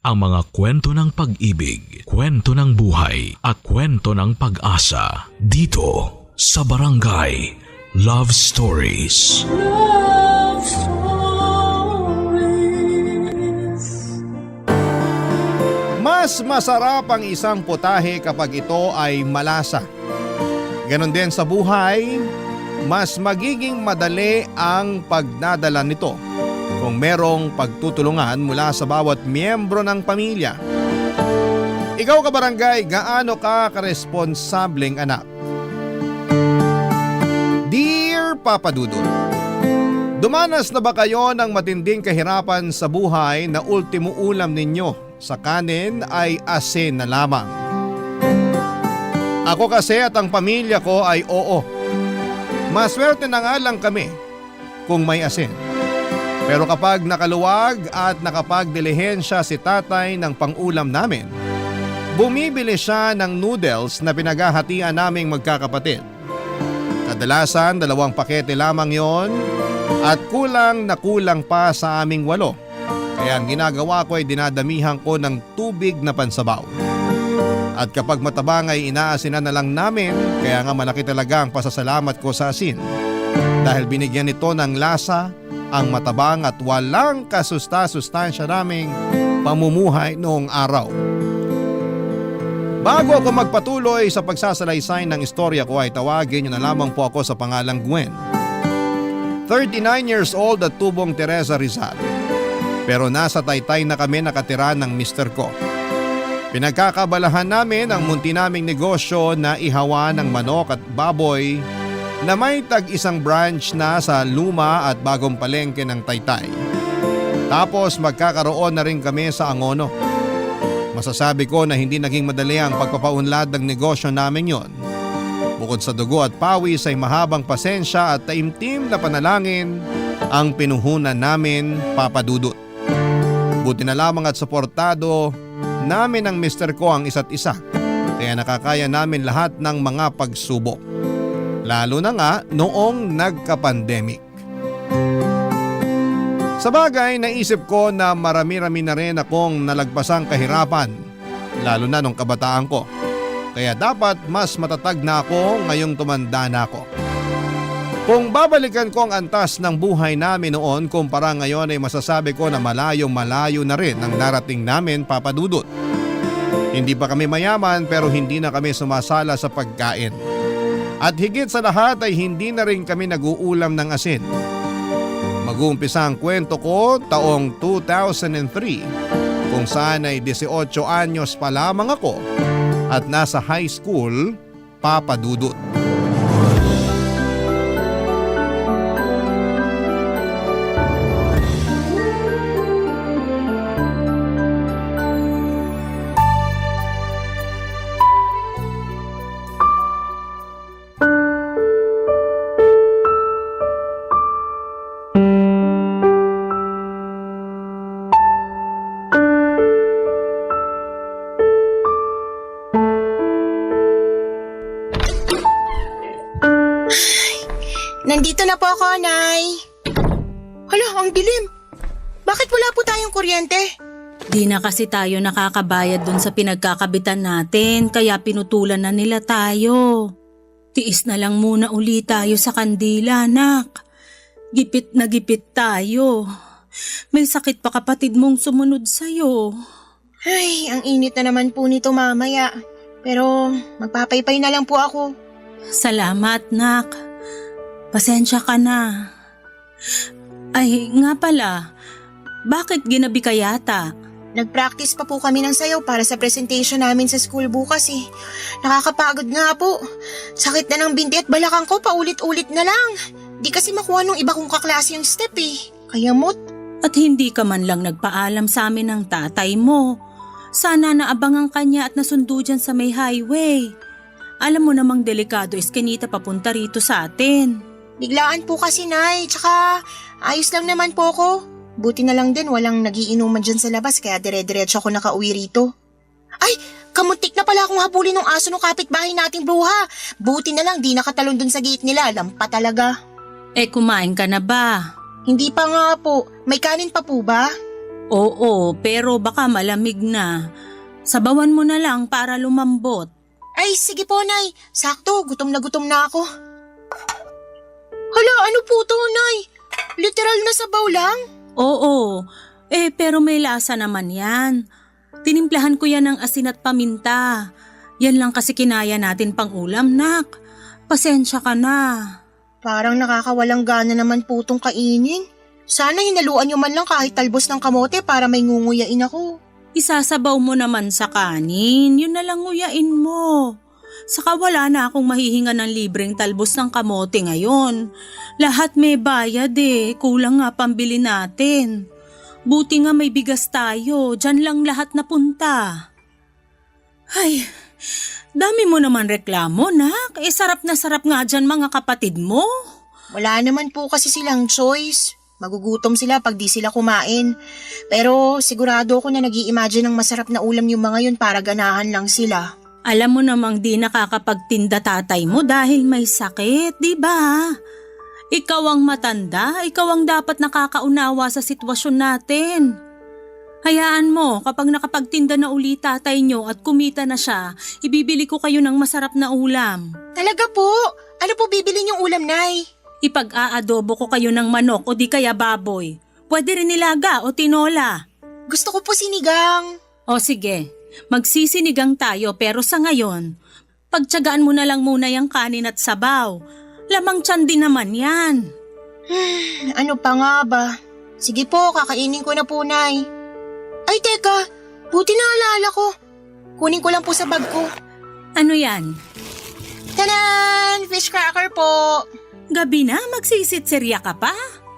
ang mga kwento ng pag-ibig, kwento ng buhay at kwento ng pag-asa dito sa Barangay Love Stories. Love Stories. Mas masarap ang isang putahe kapag ito ay malasa. Ganon din sa buhay, mas magiging madali ang pagdadala nito kung merong pagtutulungan mula sa bawat miyembro ng pamilya. Ikaw kabarangay, gaano ka karesponsableng anak? Dear Papa Dudut, dumanas na ba kayo ng matinding kahirapan sa buhay na ultimo ulam ninyo sa kanin ay asin na lamang? Ako kasi at ang pamilya ko ay oo. Maswerte na nga lang kami kung may asin. Pero kapag nakaluwag at nakapagdilihensya si tatay ng pangulam namin, bumibili siya ng noodles na pinaghahatian naming magkakapatid. Kadalasan 2 pakete lamang yon at kulang na kulang pa sa aming 8. Kaya ang ginagawa ko ay dinadamihan ko ng tubig na pansabaw. At kapag matabang ay inaasinan na lang namin, kaya nga malaki talaga ang pasasalamat ko sa asin. Dahil binigyan nito ng lasa ang matabang at walang kasusta-sustansya naming pamumuhay noong araw. Bago ako magpatuloy sa pagsasalaysay ng istorya ko ay tawagin niyo na lamang po ako sa pangalang Gwen. 39 years old at tubong Teresa Rizal. Pero nasa Taytay na kami nakatira ng mister ko. Pinagkakabalahan namin ang munti naming negosyo na ihawa ng manok at baboy na may tag-isang branch na sa luma at bagong palengke ng Taytay. Tapos magkakaroon na rin kami sa Angono. Masasabi ko na hindi naging madali ang pagpapaunlad ng negosyo namin yon. Bukod sa dugo at pawis ay mahabang pasensya at taimtim na panalangin ang pinuhunan namin, Papa Dudut. Buti na lamang at suportado namin ng mister ko ang isa't isa, kaya nakakaya namin lahat ng mga pagsubok. Lalo na nga noong nagka-pandemic. Sa bagay, naisip ko na marami-rami na rin akong nalagpasang kahirapan, lalo na nung kabataan ko. Kaya dapat mas matatag na ako ngayong tumanda na ako. Kung babalikan ko ang antas ng buhay namin noon kumpara ngayon ay masasabi ko na malayo-malayo na rin ang narating namin, Papa Dudut. Hindi pa kami mayaman pero hindi na kami sumasala sa pagkain. At higit sa lahat ay hindi na rin kami nag-uulam ng asin. Mag-uumpisa ang kwento ko taong 2003 kung saan ay 18 anyos pa lamang ako at nasa high school, Papa Dudut. Nandito na po ako, Nay. Hala, ang dilim. Bakit wala po tayong kuryente? Di na kasi tayo nakakabayad dun sa pinagkakabitan natin, kaya pinutulan na nila tayo. Tiis na lang muna uli tayo sa kandila, anak. Gipit na gipit tayo. May sakit pa kapatid mong sumunod sa'yo. Ay, ang init na naman po nito mamaya. Pero magpapaypay na lang po ako. Salamat, nak. Pasensya ka na. Ay, nga pala, bakit ginabi ka yata? Nag-practice pa po kami ng sayaw para sa presentation namin sa school bukas eh. Nakakapagod nga po. Sakit na ng binti at balakang ko paulit-ulit na lang. Di kasi makuha nung iba kong kaklase yung step eh. Kaya mo't. At hindi ka man lang nagpaalam sa amin ng tatay mo. Sana naabangan ka niya at nasundo dyan sa may highway. Alam mo namang delikado iskinita papunta rito sa atin. Biglaan po kasi, Nay. Tsaka ayos lang naman po ako. Buti na lang din walang nagiinuman dyan sa labas kaya dire-diretso ako nakauwi rito. Ay, kamuntik na pala akong habulin ng aso ng kapitbahay nating bruha. Buti na lang di nakatalon dun sa gate nila. Lampa talaga. Eh kumain ka na ba? Hindi pa nga po. May kanin pa po ba? Oo, pero baka malamig na. Sabawan mo na lang para lumambot. Ay, sige po, Nay. Sakto, gutom na ako. Hala, ano po to, Nay? Literal na sabaw lang? Oo, pero may lasa naman yan. Tinimplahan ko yan ng asin at paminta. Yan lang kasi kinaya natin pang ulam, nak. Pasensya ka na. Parang nakakawalang gana naman po tong kainin. Sana hinaluan nyo man lang kahit talbos ng kamote para may ngunguyain ako. Isasabaw mo naman sa kanin, yun na lang nguyain mo. Saka wala na akong mahihinga ng libreng talbos ng kamote ngayon. Lahat may bayad kulang nga pambili natin. Buti nga may bigas tayo, dyan lang lahat napunta. Ay, dami mo naman reklamo, nak. Sarap na sarap nga dyan mga kapatid mo. Wala naman po kasi silang choice. Magugutom sila pag di sila kumain. Pero sigurado ako na nag-i-imagine ng masarap na ulam yung mga yun para ganahan lang sila. Alam mo namang di nakakapagtinda tatay mo dahil may sakit, di ba? Ikaw ang matanda, ikaw ang dapat nakakaunawa sa sitwasyon natin. Hayaan mo, kapag nakapagtinda na uli tatay nyo at kumita na siya, ibibili ko kayo ng masarap na ulam. Talaga po? Ano po bibili niyong ulam, Nay? Ipag-aadobo ko kayo ng manok o di kaya baboy. Pwede rin nilaga o tinola. Gusto ko po sinigang. O sige, magsisinigang tayo pero sa ngayon, pagtiyagaan mo na lang muna yung kanin at sabaw. Lamang tiyan din naman yan. Ano pa nga ba? Sige po, kakainin ko na po, Nay. Ay, teka. Buti naalala ko. Kunin ko lang po sa bag ko. Ano yan? Tanan! Fish cracker po. Gabi na, magsisitsirya ka pa?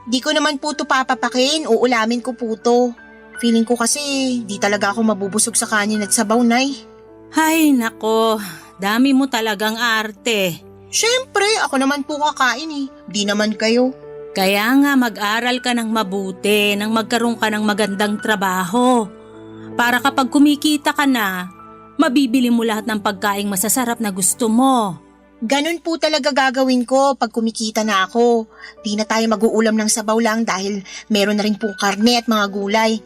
Di ko naman po to papapakin. Uulamin ko po to. Feeling ko kasi di talaga ako mabubusog sa kanin at sabaw, Nay. Hay nako, dami mo talagang arte. Siyempre, ako naman po kakain. Di naman kayo. Kaya nga mag-aral ka ng mabuti nang magkaroon ka ng magandang trabaho. Para kapag kumikita ka na, mabibili mo lahat ng pagkaing masasarap na gusto mo. Ganun po talaga gagawin ko pag kumikita na ako. Di na tayo mag-uulam ng sabaw lang dahil meron na rin pong karne at mga gulay.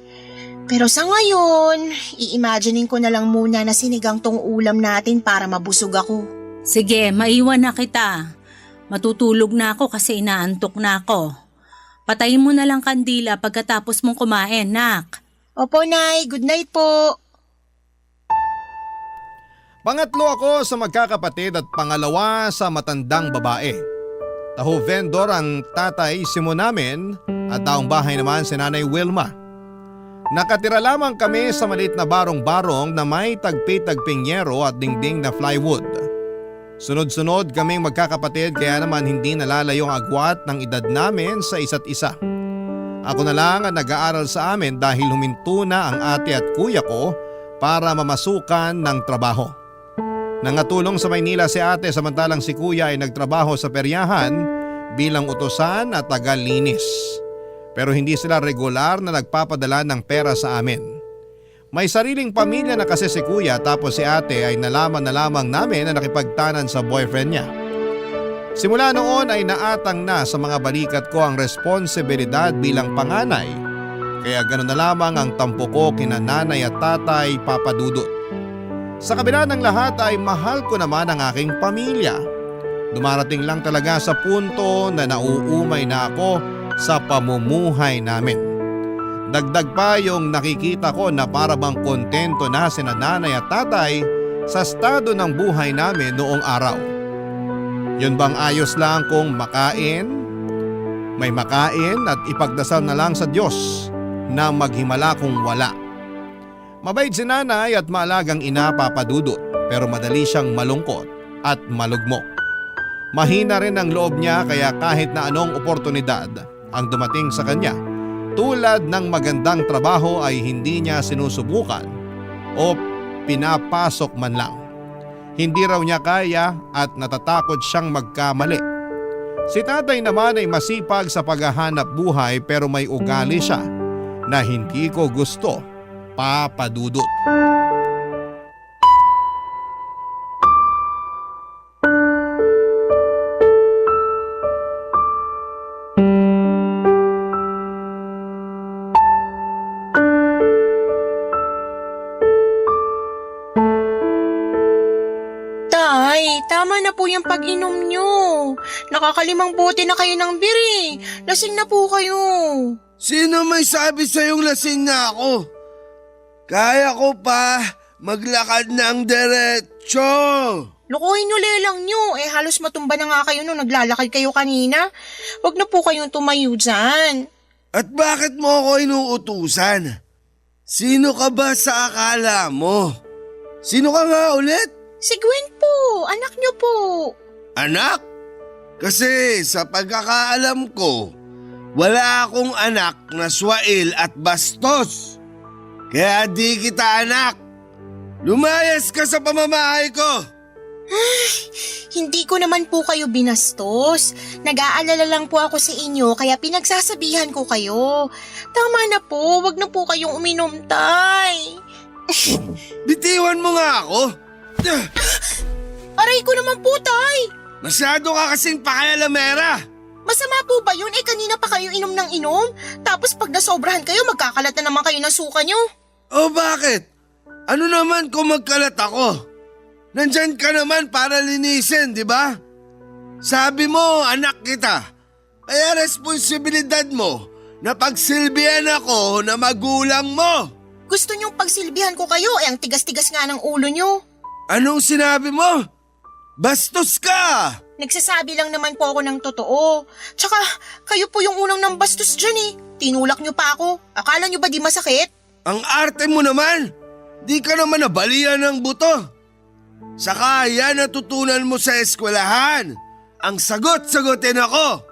Pero sa ngayon, i-imaginein ko na lang muna na sinigang tong ulam natin para mabusog ako. Sige, maiwan na kita. Matutulog na ako kasi inaantok na ako. Patayin mo na lang kandila pagkatapos mong kumain, nak. Opo, Nay. Good night po. Pangatlo ako sa magkakapatid at pangalawa sa matandang babae. Taho vendor ang tatay Simo namin at taong bahay naman si Nanay Wilma. Nakatira lamang kami sa maliit na barong-barong na may tagpi-tagping yero at dingding na plywood. Sunod-sunod kaming magkakapatid kaya naman hindi nalalayo ang agwat ng edad namin sa isa't isa. Ako na lang ang nag-aaral sa amin dahil huminto na ang ate at kuya ko para mamasukan ng trabaho. Nangatulong sa Maynila si ate samantalang si kuya ay nagtrabaho sa peryahan bilang utusan at tagalinis. Pero hindi sila regular na nagpapadala ng pera sa amin. May sariling pamilya na kasi si kuya tapos si ate ay nalaman na lamang namin na nakipagtanan sa boyfriend niya. Simula noon ay naatang na sa mga balikat ko ang responsibilidad bilang panganay. Kaya ganoon na lamang ang tampo ko kina nanay at tatay papadudot. Sa kabila ng lahat ay mahal ko naman ang aking pamilya. Dumarating lang talaga sa punto na nauumay na ako sa pamumuhay namin. Dagdag pa yung nakikita ko na para bang kontento na sina nanay at tatay sa estado ng buhay namin noong araw. Yun bang ayos lang kung makain? May makain at ipagdasal na lang sa Diyos na maghimala kung wala. Mabait si nanay at maalagang ina papadudot pero madali siyang malungkot at malugmok. Mahina rin ang loob niya kaya kahit na anong oportunidad ang dumating sa kanya tulad ng magandang trabaho ay hindi niya sinusubukan o pinapasok man lang. Hindi raw niya kaya at natatakot siyang magkamali. Si tatay naman ay masipag sa paghahanap buhay pero may ugali siya na hindi ko gusto. Papadudot. tama na po yung pag-inom nyo. Nakakalimang bote na kayo ng biri. Lasing na po kayo. Sino may sabi sa'yong lasing na ako? Kaya ko pa maglakad ng diretsyo. Lukuhin nyo lelang nyo. Halos matumba na nga kayo nung naglalakad kayo kanina. Huwag na po kayong tumayo dyan. At bakit mo ako inuutusan? Sino ka ba sa akala mo? Sino ka nga ulit? Si Gwen po, anak nyo po. Anak? Kasi sa pagkakaalam ko, wala akong anak na swail at bastos. Kaya di kita anak. Lumayas ka sa pamamahay ko. Hindi ko naman po kayo binastos. Nag-aalala lang po ako sa inyo kaya pinagsasabihan ko kayo. Tama na po, wag na po kayong uminom, tay. Bitiwan mo nga ako. Aray ko naman po, tay. Masyado ka kasing pakialamera. Masama po ba yun? Kanina pa kayo inom ng inom. Tapos pag nasobrahan kayo, magkakalat na naman kayo ng suka nyo. O bakit? Ano naman kung magkalat ako? Nandyan ka naman para linisin, di ba? Sabi mo, anak kita. Kaya responsibilidad mo na pagsilbihan ako na magulang mo. Gusto nyong pagsilbihan ko kayo, ang tigas-tigas nga ng ulo nyo. Anong sinabi mo? Bastos ka! Nagsasabi lang naman po ako ng totoo. Tsaka, kayo po yung unang nambastos dyan eh. Tinulak nyo pa ako. Akala nyo ba di masakit? Ang arte mo naman! Di ka naman nabalian ng buto. Saka yan natutunan mo sa eskwelahan. Ang sagot-sagutin ako.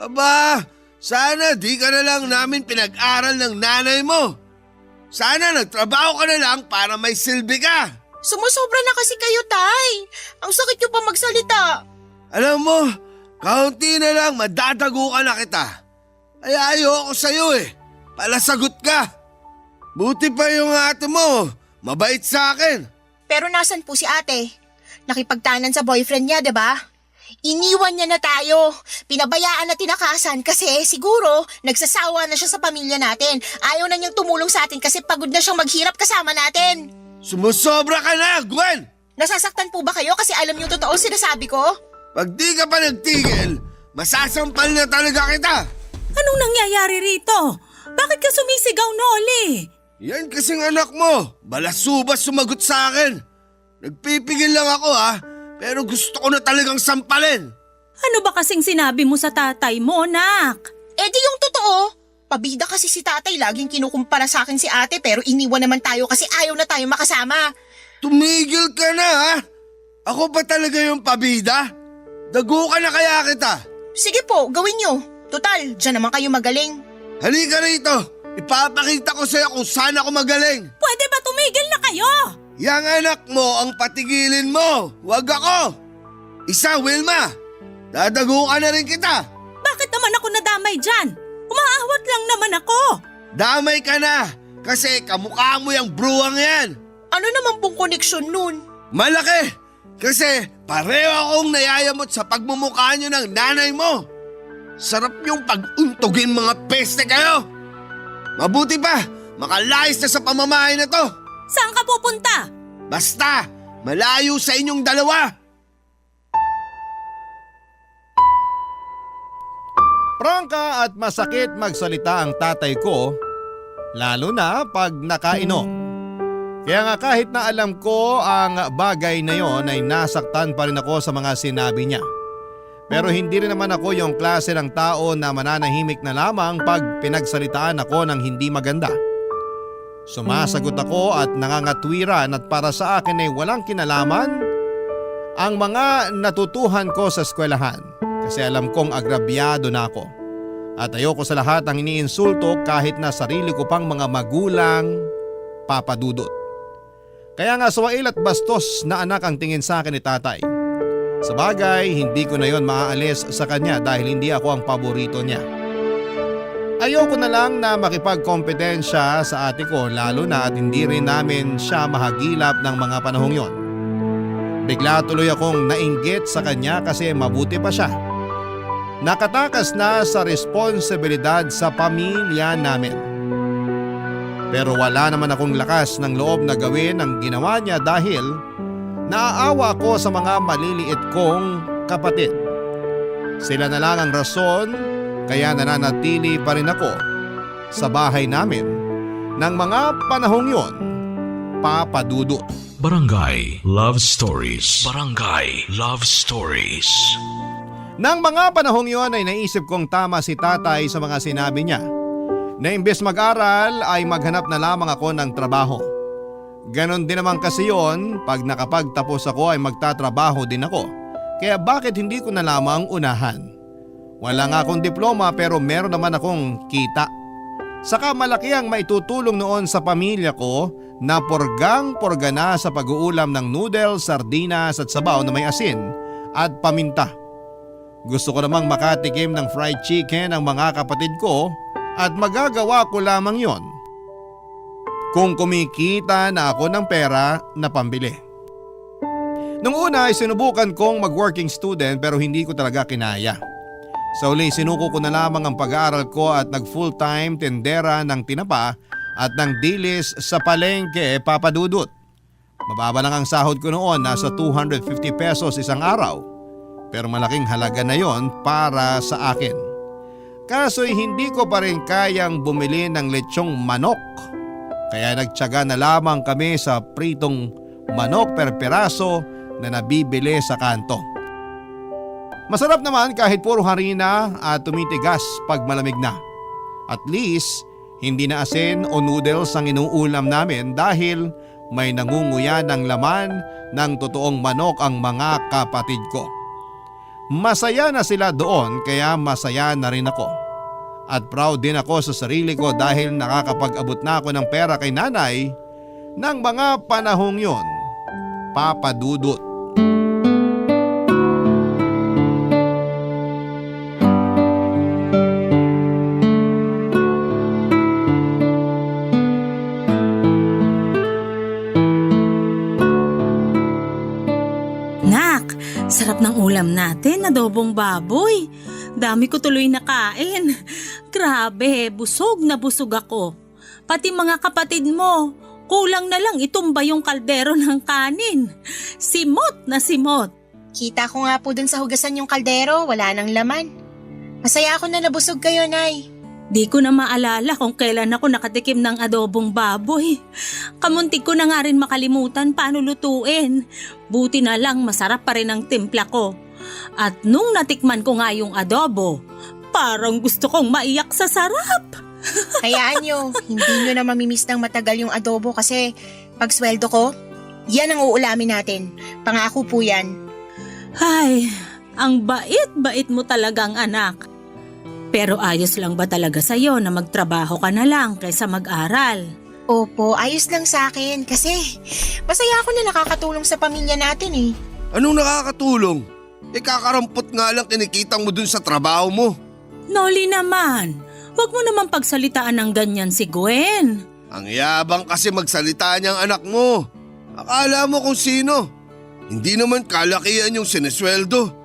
Aba, sana di ka na lang namin pinag-aral ng nanay mo. Sana nagtrabaho ka na lang para may silbi ka. Sumusobra na kasi kayo, tay. Ang sakit nyo pa magsalita. Alam mo, kaunti na lang madadago ka na kita. Ay ayoko sa'yo eh. Palasagot ka. Buti pa yung ate mo. Mabait sa akin. Pero nasan po si ate? Nakipagtanan sa boyfriend niya, 'di ba? Iniwan niya na tayo. Pinabayaan na tinakasan kasi siguro nagsasawa na siya sa pamilya natin. Ayaw na niyang tumulong sa atin kasi pagod na siyang maghirap kasama natin. Sumusobra ka na, Gwen! Nasasaktan po ba kayo kasi alam niyo totoo sinasabi ko? Pag di ka pa nagtigil, masasampal na talaga kita. Anong nangyayari rito? Bakit ka sumisigaw, Noli? Yan kasing anak mo. Balasubas sumagot sa akin. Nagpipigil lang ako pero gusto ko na talagang sampalin. Ano ba kasing sinabi mo sa tatay mo, nak? Di yung totoo. Pabida kasi si tatay, laging kinukumpara sa akin si ate pero iniwan naman tayo kasi ayaw na tayo makasama. Tumigil ka na Ako pa talaga yung pabida? Dago ka na kaya kita. Sige po, gawin nyo. Total, dyan naman kayo magaling. Halika rito. Ipapakita ko sa'yo kung saan ako magaling. Pwede ba tumigil na kayo? Yang anak mo ang patigilin mo. Huwag ako. Isa, Wilma. Dadago ka na rin kita. Bakit naman ako nadamay dyan? Umaawat lang naman ako. Damay ka na. Kasi kamukha mo yung bruwang yan. Ano naman pong koneksyon nun? Malaki. Kasi pareho akong nayayamot sa pagmumukha nyo ng nanay mo. Sarap yung pag-untugin mga peste kayo. Mabuti pa, makalayas na sa pamamahay na to. Saan ka pupunta? Basta, malayo sa inyong dalawa. Prangka at masakit magsalita ang tatay ko, lalo na pag nakainom. Kaya nga kahit na alam ko ang bagay na yon ay nasaktan pa rin ako sa mga sinabi niya. Pero hindi rin naman ako yung klase ng tao na mananahimik na lamang pag pinagsalitaan ako ng hindi maganda. Sumasagot ako at nangangatwiran at para sa akin ay walang kinalaman ang mga natutuhan ko sa eskwelahan kasi alam kong agrabyado na ako. At ayoko sa lahat ang iniinsulto kahit na sarili ko pang mga magulang papadudot. Kaya nga swail at bastos na anak ang tingin sa akin ni tatay. Sa bagay, hindi ko na yon maaalis sa kanya dahil hindi ako ang paborito niya. Ayoko na lang na makipagkompetensya sa ate ko lalo na at hindi rin namin siya mahagilap ng mga panahong yon. Bigla tuloy akong nainggit sa kanya kasi mabuti pa siya. Nakatakas na sa responsibilidad sa pamilya namin. Pero wala naman akong lakas ng loob na gawin ang ginawa niya dahil Naaawa ko sa mga maliliit kong kapatid. Sila na lang ang rason kaya nananatili pa rin ako sa bahay namin ng mga panahong yon, Papa Dudut. Barangay Love Stories. Barangay Love Stories. Nang mga panahong yon ay naisip kong tama si tatay sa mga sinabi niya na imbes mag-aral ay maghanap na lamang ako ng trabaho. Ganon din naman kasi yon, pag nakapagtapos ako ay magtatrabaho din ako. Kaya bakit hindi ko na lamang unahan? Wala nga akong diploma pero meron naman akong kita. Saka malaki ang maitutulong noon sa pamilya ko na porgang-porga na sa pag-uulam ng noodles, sardinas at sabaw na may asin at paminta. Gusto ko namang makatikim ng fried chicken ang mga kapatid ko at magagawa ko lamang yon kung kumikita na ako ng pera na pambili. Nung una ay sinubukan kong mag-working student pero hindi ko talaga kinaya. Sa uli sinuko ko na lamang ang pag-aaral ko at nag-full-time tendera ng tinapa at ng dilis sa palengke, Papa Dudut. Mababa lang ang sahod ko noon, nasa 250 pesos isang araw. Pero malaking halaga na yon para sa akin. Kaso'y hindi ko pa rin kayang bumili ng lechong manok. Kaya nagtiyaga na lamang kami sa pritong manok per piraso na nabibili sa kanto. Masarap naman kahit puro harina at tumitigas pag malamig na. At least, hindi na asin o noodles ang inuulam namin dahil may nangunguya ng laman ng totoong manok ang mga kapatid ko. Masaya na sila doon kaya masaya na rin ako. At proud din ako sa sarili ko dahil nakakapag-abot na ako ng pera kay nanay ng mga panahong yon, Papa Dudut. Sarap ng ulam natin, adobong baboy. Dami ko tuloy nakain. Grabe, busog na busog ako. Pati mga kapatid mo, kulang na lang itumba yung kaldero ng kanin. Simot na simot. Kita ko nga po dun sa hugasan yung kaldero, wala nang laman. Masaya ako na nabusog kayo, Nay. Di ko na maalala kung kailan ako nakatikim ng adobong baboy. Kamuntik ko na nga rin makalimutan paano lutuin. Buti na lang masarap pa rin ang timpla ko. At nung natikman ko nga yung adobo, parang gusto kong maiyak sa sarap. Hayaan nyo, hindi nyo na mamimiss ng matagal yung adobo kasi pag sweldo ko, yan ang uulamin natin. Pangako po yan. Ay, ang bait-bait mo talagang anak. Pero ayos lang ba talaga sa'yo na magtrabaho ka na lang kaysa mag-aral? Opo, ayos lang sa akin kasi masaya ako na nakakatulong sa pamilya natin eh. Anong nakakatulong? Kakarampot nga lang kinikita mo dun sa trabaho mo. Noli naman, huwag mo naman pagsalitaan ng ganyan si Gwen. Ang yabang kasi magsalita niyang anak mo. Akala mo kung sino. Hindi naman kalakihan yung sinesweldo.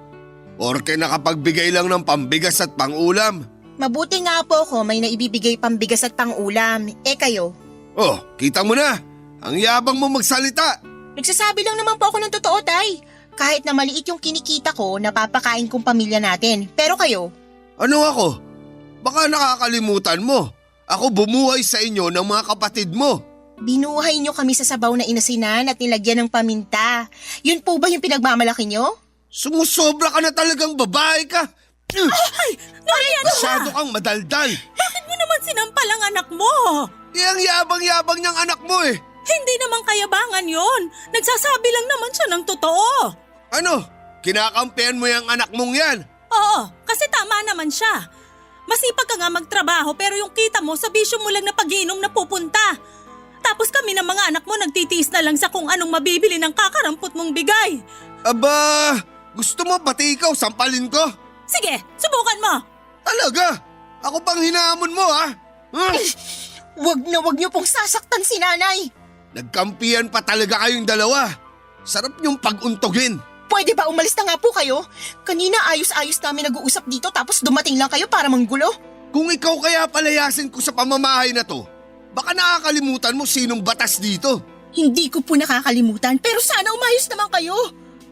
Porke nakapagbigay lang ng pambigas at pangulam. Mabuti nga po ako may naibibigay pambigas at pangulam. Kayo? Oh, kita mo na. Ang yabang mo magsalita. Nagsasabi lang naman po ako ng totoo, Tay. Kahit na maliit yung kinikita ko, napapakain kong pamilya natin. Pero kayo? Ano ako? Baka nakakalimutan mo. Ako bumuhay sa inyo ng mga kapatid mo. Binuhay nyo kami sa sabaw na inasinan at nilagyan ng paminta. Yun po ba yung pinagmamalaki nyo? Sumusobra ka na talagang babae ka. Ay, Norian ka! Masyado kang madaldal. Bakit mo naman sinampal ang anak mo? Ang yabang-yabang niyang anak mo eh. Hindi naman kayabangan yon. Nagsasabi lang naman siya ng totoo. Ano? Kinakampihan mo yung anak mong yan? Oo, kasi tama naman siya. Masipag ka nga magtrabaho pero yung kita mo sa bisyo mo lang na pag-iinom na pupunta. Tapos kami ng mga anak mo nagtitiis na lang sa kung anong mabibili ng kakarampot mong bigay. Aba, gusto mo pati ikaw sampalin ko? Sige, subukan mo. Talaga? Ako pang hinahamon mo ha? Wag niyo pong sasaktan si nanay. Nagkampihan pa talaga kayong dalawa. Sarap niyong pag-untogin. Pwede ba umalis na nga po kayo? Kanina ayos-ayos namin nag-uusap dito tapos dumating lang kayo para manggulo. Kung ikaw kaya palayasin ko sa pamamahay na to, baka nakakalimutan mo sinong batas dito. Hindi ko po nakakalimutan, pero sana umayos naman kayo.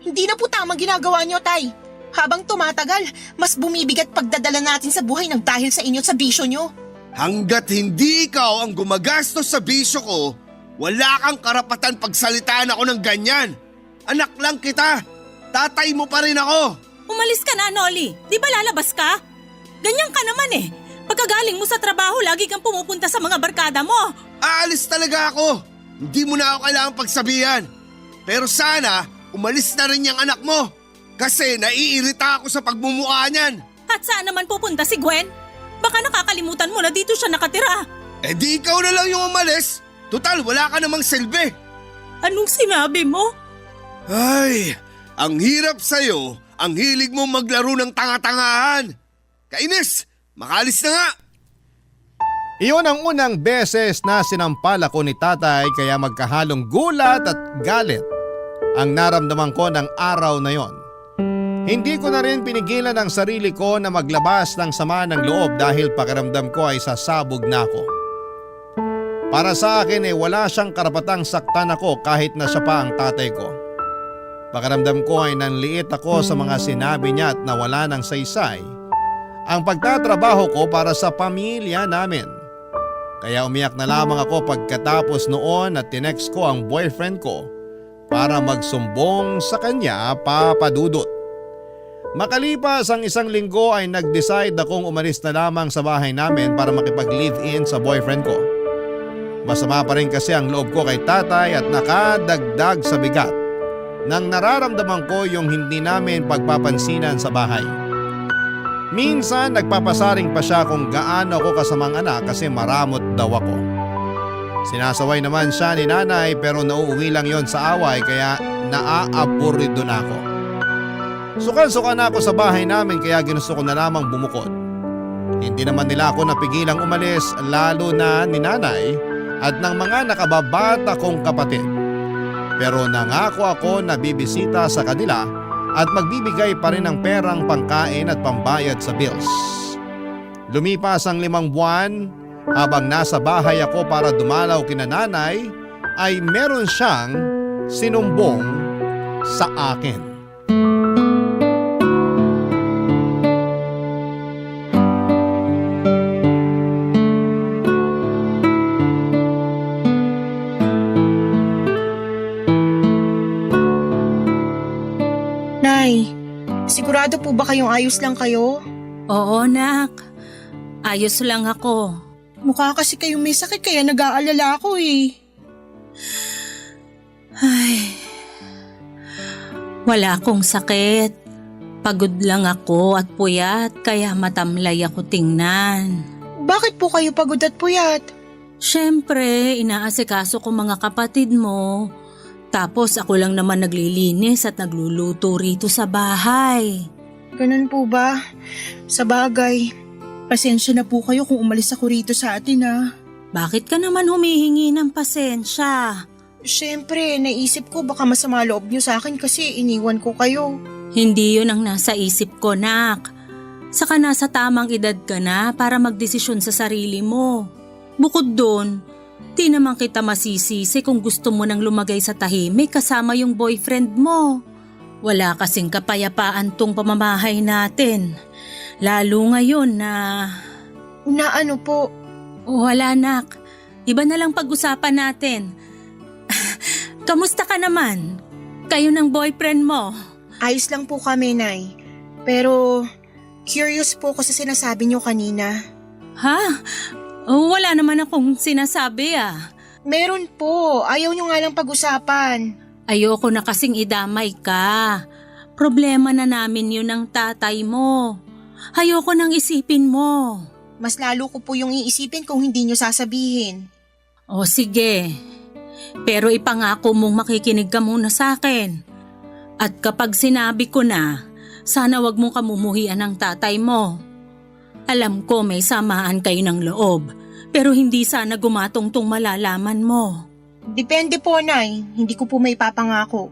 Hindi na po tamang ginagawa niyo, Tay. Habang tumatagal, mas bumibigat pagdadala natin sa buhay ng dahil sa inyo at sa bisyo niyo. Hanggat hindi ikaw ang gumagastos sa bisyo ko, wala kang karapatan pagsalitaan ako ng ganyan. Anak lang kita. Tatay mo pa rin ako. Umalis ka na, Noli. Di ba lalabas ka? Ganyan ka naman eh. Pagkagaling mo sa trabaho, lagi kang pumupunta sa mga barkada mo. Aalis talaga ako. Hindi mo na ako kailangang pagsabihan. Pero sana, umalis na rin yung anak mo. Kasi naiirita ako sa pagmumukha niyan. At saan naman pupunta si Gwen? Baka nakakalimutan mo na dito siya nakatira. Eh di ikaw na lang yung umalis. Total, wala ka namang silbi. Anong sinabi mo? Ay, ang hirap sa'yo. Ang hilig mo maglaro ng tanga-tangahan. Kainis, makalis na nga. Iyon ang unang beses na sinampal ako ni tatay kaya magkahalong gulat at galit ang naramdaman ko ng araw na yon. Hindi ko na rin pinigilan ang sarili ko na maglabas ng sama ng loob dahil pakiramdam ko ay sasabog na ako. Para sa akin wala siyang karapatang saktan ako kahit na siya pa ang tatay ko. Pakiramdam ko ay nanliit ako sa mga sinabi niya at nawala ng saysay ang pagtatrabaho ko para sa pamilya namin. Kaya umiyak na lamang ako pagkatapos noon at tinext ko ang boyfriend ko para magsumbong sa kanya, Papa Dudut. Makalipas ang 1 linggo ay nag-decide akong umalis na lamang sa bahay namin para makipag-live-in sa boyfriend ko. Masama pa rin kasi ang loob ko kay tatay at nakadagdag sa bigat nang nararamdaman ko yung hindi namin pagpapansinan sa bahay. Minsan nagpapasaring pa siya kung gaano ako kasamang anak kasi maramot daw ako. Sinasaway naman siya ni nanay pero nauuwi lang yon sa away kaya naaaburido na ako. Sukan-suka na ako sa bahay namin kaya ginusto ko na lamang bumukod. Hindi naman nila ako napigilang umalis lalo na ni nanay at ng mga nakababata kong kapatid. Pero nangako ako na bibisita sa kanila at magbibigay pa rin ng perang pangkain at pambayad sa bills. Lumipas ang 5 buwan, habang nasa bahay ako para dumalaw kina nanay, ay meron siyang sinumbong sa akin. Nay, sigurado po ba kayong ayos lang kayo? Oo, nak. Ayos lang ako. Mukha kasi kayong may sakit kaya nag-aalala ako eh. Ay, wala akong sakit. Pagod lang ako at puyat kaya matamlay ako tingnan. Bakit po kayo pagod at puyat? Siyempre, inaasikaso ko mga kapatid mo. Tapos ako lang naman naglilinis at nagluluto rito sa bahay. Ganun po ba? Sa bagay, pasensya na po kayo kung umalis ako rito sa atin ah. Bakit ka naman humihingi ng pasensya? Siyempre, naisip ko baka masama loob niyo sa akin kasi iniwan ko kayo. Hindi yun ang nasa isip ko, nak. Saka nasa tamang edad ka na para magdesisyon sa sarili mo. Bukod doon, di naman kita masisisi kung gusto mo nang lumagay sa tahimik kasama yung boyfriend mo. Wala kasing kapayapaan tong pamamahay natin. Lalo ngayon na... Na ano po? Wala, nak. Iba na lang pag-usapan natin. Kamusta ka naman? Kayo ng boyfriend mo? Ayos lang po kami, Nay. Pero curious po ako sa sinasabi niyo kanina. Ha? Wala naman akong sinasabi ah. Meron po. Ayaw niyo nga lang pag-usapan. Ayoko na kasing idamay ka. Problema na namin yun ng tatay mo. Ayoko nang isipin mo. Mas lalo ko po yung iisipin kung hindi niyo sasabihin. O sige. Pero ipangako mong makikinig ka muna sa akin. At kapag sinabi ko na, sana wag mong kamumuhian ng tatay mo. Alam ko may samaan kayo ng loob, pero hindi sana gumatong tong malalaman mo. Depende po, Nay. Hindi ko po may papangako.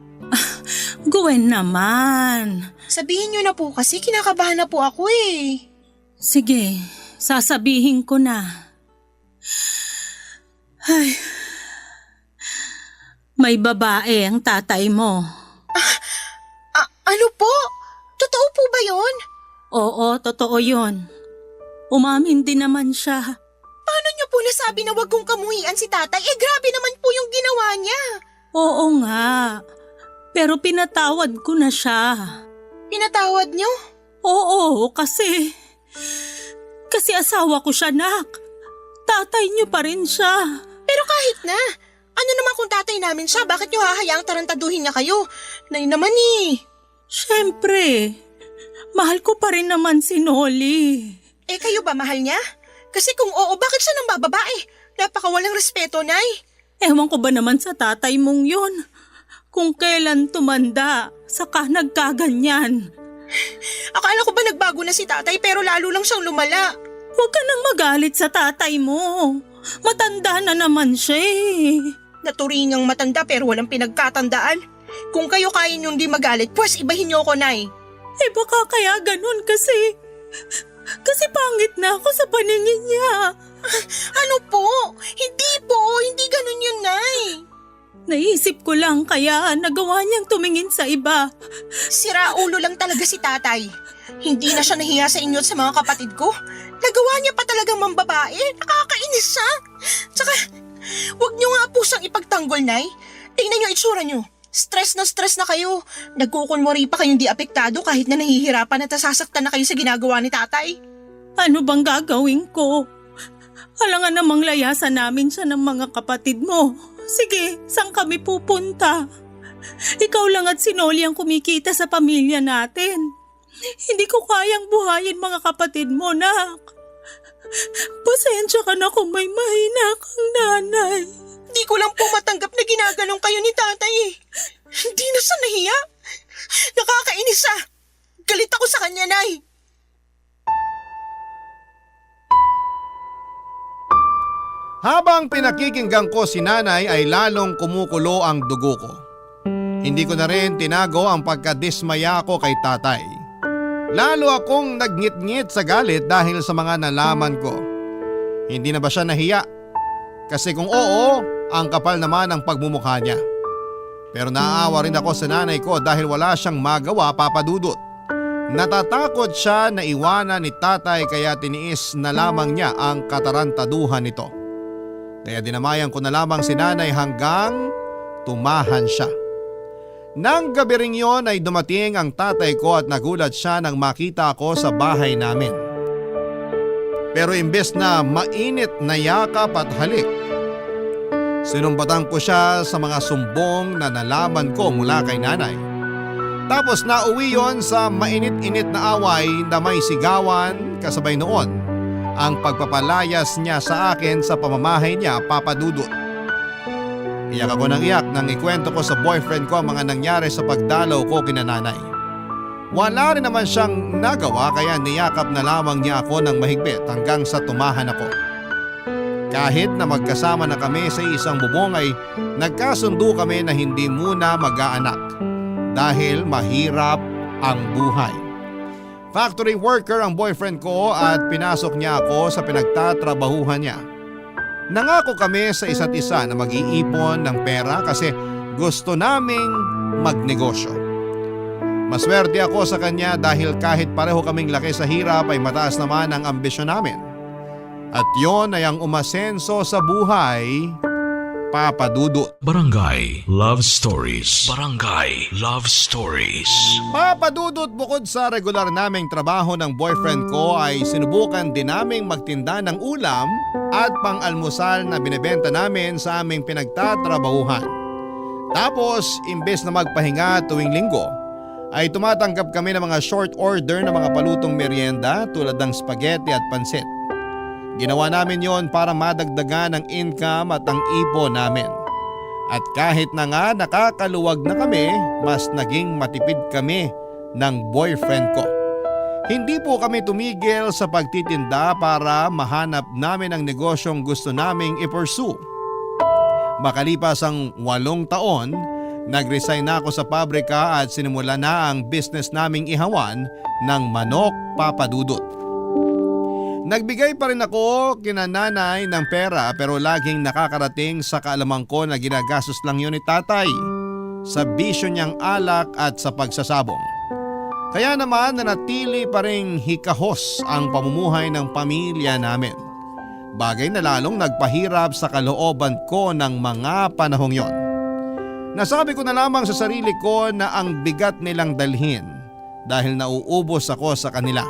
Gwen naman. Sabihin niyo na po kasi kinakabahan na po ako eh. Sige, sasabihin ko na. Ay. May babae ang tatay mo. Ano po? Totoo po ba yun? Oo, totoo yun. Umamin din naman siya. Paano niyo po nasabi na wag kong kamuhian si tatay? Grabe naman po yung ginawa niya. Oo nga. Pero pinatawad ko na siya. Pinatawad niyo? Oo, kasi asawa ko siya, nak. Tatay niyo pa rin siya. Pero kahit na, ano naman kung tatay namin siya, bakit niyo hahayaang tarantaduhin niya kayo? Nay naman eh. Siyempre, mahal ko pa rin naman si Noli. Kayo ba mahal niya? Kasi kung oo, bakit siya nang bababae? Napakawalang respeto, Nay. Ewan ko ba naman sa tatay mong yun? Kung kailan tumanda, saka nagkaganyan. Akala ko ba nagbago na si tatay pero lalo lang siyang lumala. Huwag ka nang magalit sa tatay mo. Matanda na naman siya eh. Naturingang matanda pero walang pinagkatandaan. Kung kayo kaya niyong di magalit, pues ibahin niyo ako, Nay. Baka kaya ganun kasi pangit na ako sa paningin niya. Ano po? Hindi ganun yun, Nay. Naisip ko lang kaya nagawa niyang tumingin sa iba. Sira ulo lang talaga si tatay. Hindi na siya nahiya sa inyo at sa mga kapatid ko. Nagawa niya pa talagang mambabae. Nakakainis siya. Tsaka, wag niyo nga po siyang ipagtanggol, Nay. Tingnan niyo itsura niyo. Stress na kayo. Nagkukunwari pa kayong di apektado kahit na nahihirapan at nasasaktan na kayo sa ginagawa ni tatay. Ano bang gagawin ko? Alangan namang layasan namin siya ng mga kapatid mo. Sige, saan kami pupunta? Ikaw lang at si Noli ang kumikita sa pamilya natin. Hindi ko kayang buhayin mga kapatid mo, nak. Pasensya ka na kung may mahina kang nanay. Di ko lang po matanggap na ginaganong kayo ni tatay eh. Hindi na siya nahiya. Nakakainis siya. Galit ako sa kanya, Nay. Habang pinakikinggan ko si nanay ay lalong kumukulo ang dugo ko. Hindi ko na rin tinago ang pagkadismaya ko kay tatay. Lalo akong nagngit-ngit sa galit dahil sa mga nalaman ko. Hindi na ba siya nahiya? Kasi kung oo, ang kapal naman ang pagmumukha niya. Pero naaawa rin ako sa nanay ko dahil wala siyang magawa, Papa Dudut. Natatakot siya na iwanan ni tatay kaya tiniis na lamang niya ang katarantaduhan nito. Kaya dinamayan ko na lamang si nanay hanggang tumahan siya. Nang gabi ring yon ay dumating ang tatay ko at nagulat siya nang makita ako sa bahay namin. Pero imbes na mainit na yakap at halik, sinumbatan ko siya sa mga sumbong na nalaman ko mula kay nanay. Tapos nauwi yon sa mainit-init na away na may sigawan kasabay noon ang pagpapalayas niya sa akin sa pamamahay niya, Papa Dudut. Iyak ako ng iyak nang ikwento ko sa boyfriend ko ang mga nangyari sa pagdalaw ko kina nanay. Wala rin naman siyang nagawa kaya niyakap na lamang niya ako ng mahigpit hanggang sa tumahan ako. Kahit na magkasama na kami sa isang bubong ay nagkasundo kami na hindi muna mag-aanak dahil mahirap ang buhay. Factory worker ang boyfriend ko at pinasok niya ako sa pinagtatrabahuhan niya. Nangako kami sa isa't isa na mag-iipon ng pera kasi gusto naming magnegosyo. Maswerte ako sa kanya dahil kahit pareho kaming laki sa hirap ay mataas naman ang ambisyon namin. At yon ay ang umasenso sa buhay, Papa Dudut. Barangay Love Stories. Barangay Love Stories. Papa Dudut, bukod sa regular naming trabaho ng boyfriend ko ay sinubukan din naming magtinda ng ulam at pang-almusal na binebenta namin sa aming pinagtatrabahuhan. Tapos, imbes na magpahinga tuwing linggo, ay tumatanggap kami ng mga short order na mga palutong merienda tulad ng spaghetti at pansit. Ginawa namin yon para madagdagan ang income at ang ipon namin. At kahit na nga nakakaluwag na kami, mas naging matipid kami ng boyfriend ko. Hindi po kami tumigil sa pagtitinda para mahanap namin ang negosyong gusto naming i-pursue. Makalipas ang 8 taon, nag-resign na ako sa pabrika at sinimula na ang business naming ihawan ng manok, Papa Dudut. Nagbigay pa rin ako kina nanay ng pera pero laging nakakarating sa kaalaman ko na ginagastos lang yun ni tatay sa bisyo niyang alak at sa pagsasabong. Kaya naman nanatili pa rin hikahos ang pamumuhay ng pamilya namin. Bagay na lalong nagpahirap sa kalooban ko ng mga panahong yon. Nasabi ko na lamang sa sarili ko na ang bigat nilang dalhin dahil nauubos ako sa kanila.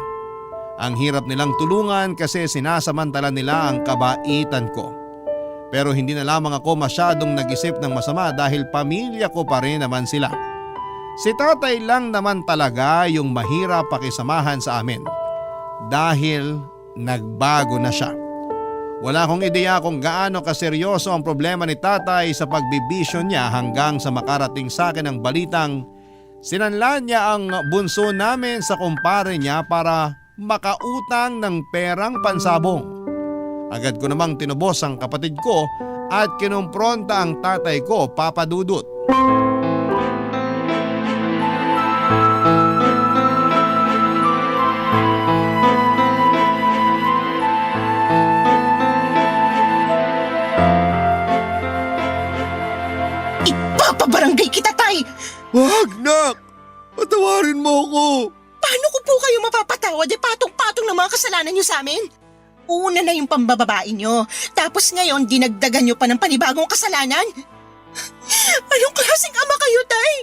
Ang hirap nilang tulungan kasi sinasamantala nila ang kabaitan ko. Pero hindi na lamang ako masyadong nag-isip ng masama dahil pamilya ko pa rin naman sila. Si tatay lang naman talaga yung mahirap pakisamahan sa amin dahil nagbago na siya. Wala akong ideya kung gaano kaseryoso ang problema ni tatay sa pagbibisyo niya hanggang sa makarating sa akin ang balitang sinanlan niya ang bunso namin sa kumpare niya para makautang ng perang pansabong. Agad ko namang tinubos ang kapatid ko at kinumpronta ang tatay ko, Papa Dudut. Ipapabarangay kita, tay! Wag, nak! Patawarin mo ako! Paano ko po kayo mapapatawad? Patong-patong ng mga kasalanan niyo sa amin. Una na yung pambababae niyo, tapos ngayon dinagdagan niyo pa ng panibagong kasalanan? Anong klaseng ama kayo, tay?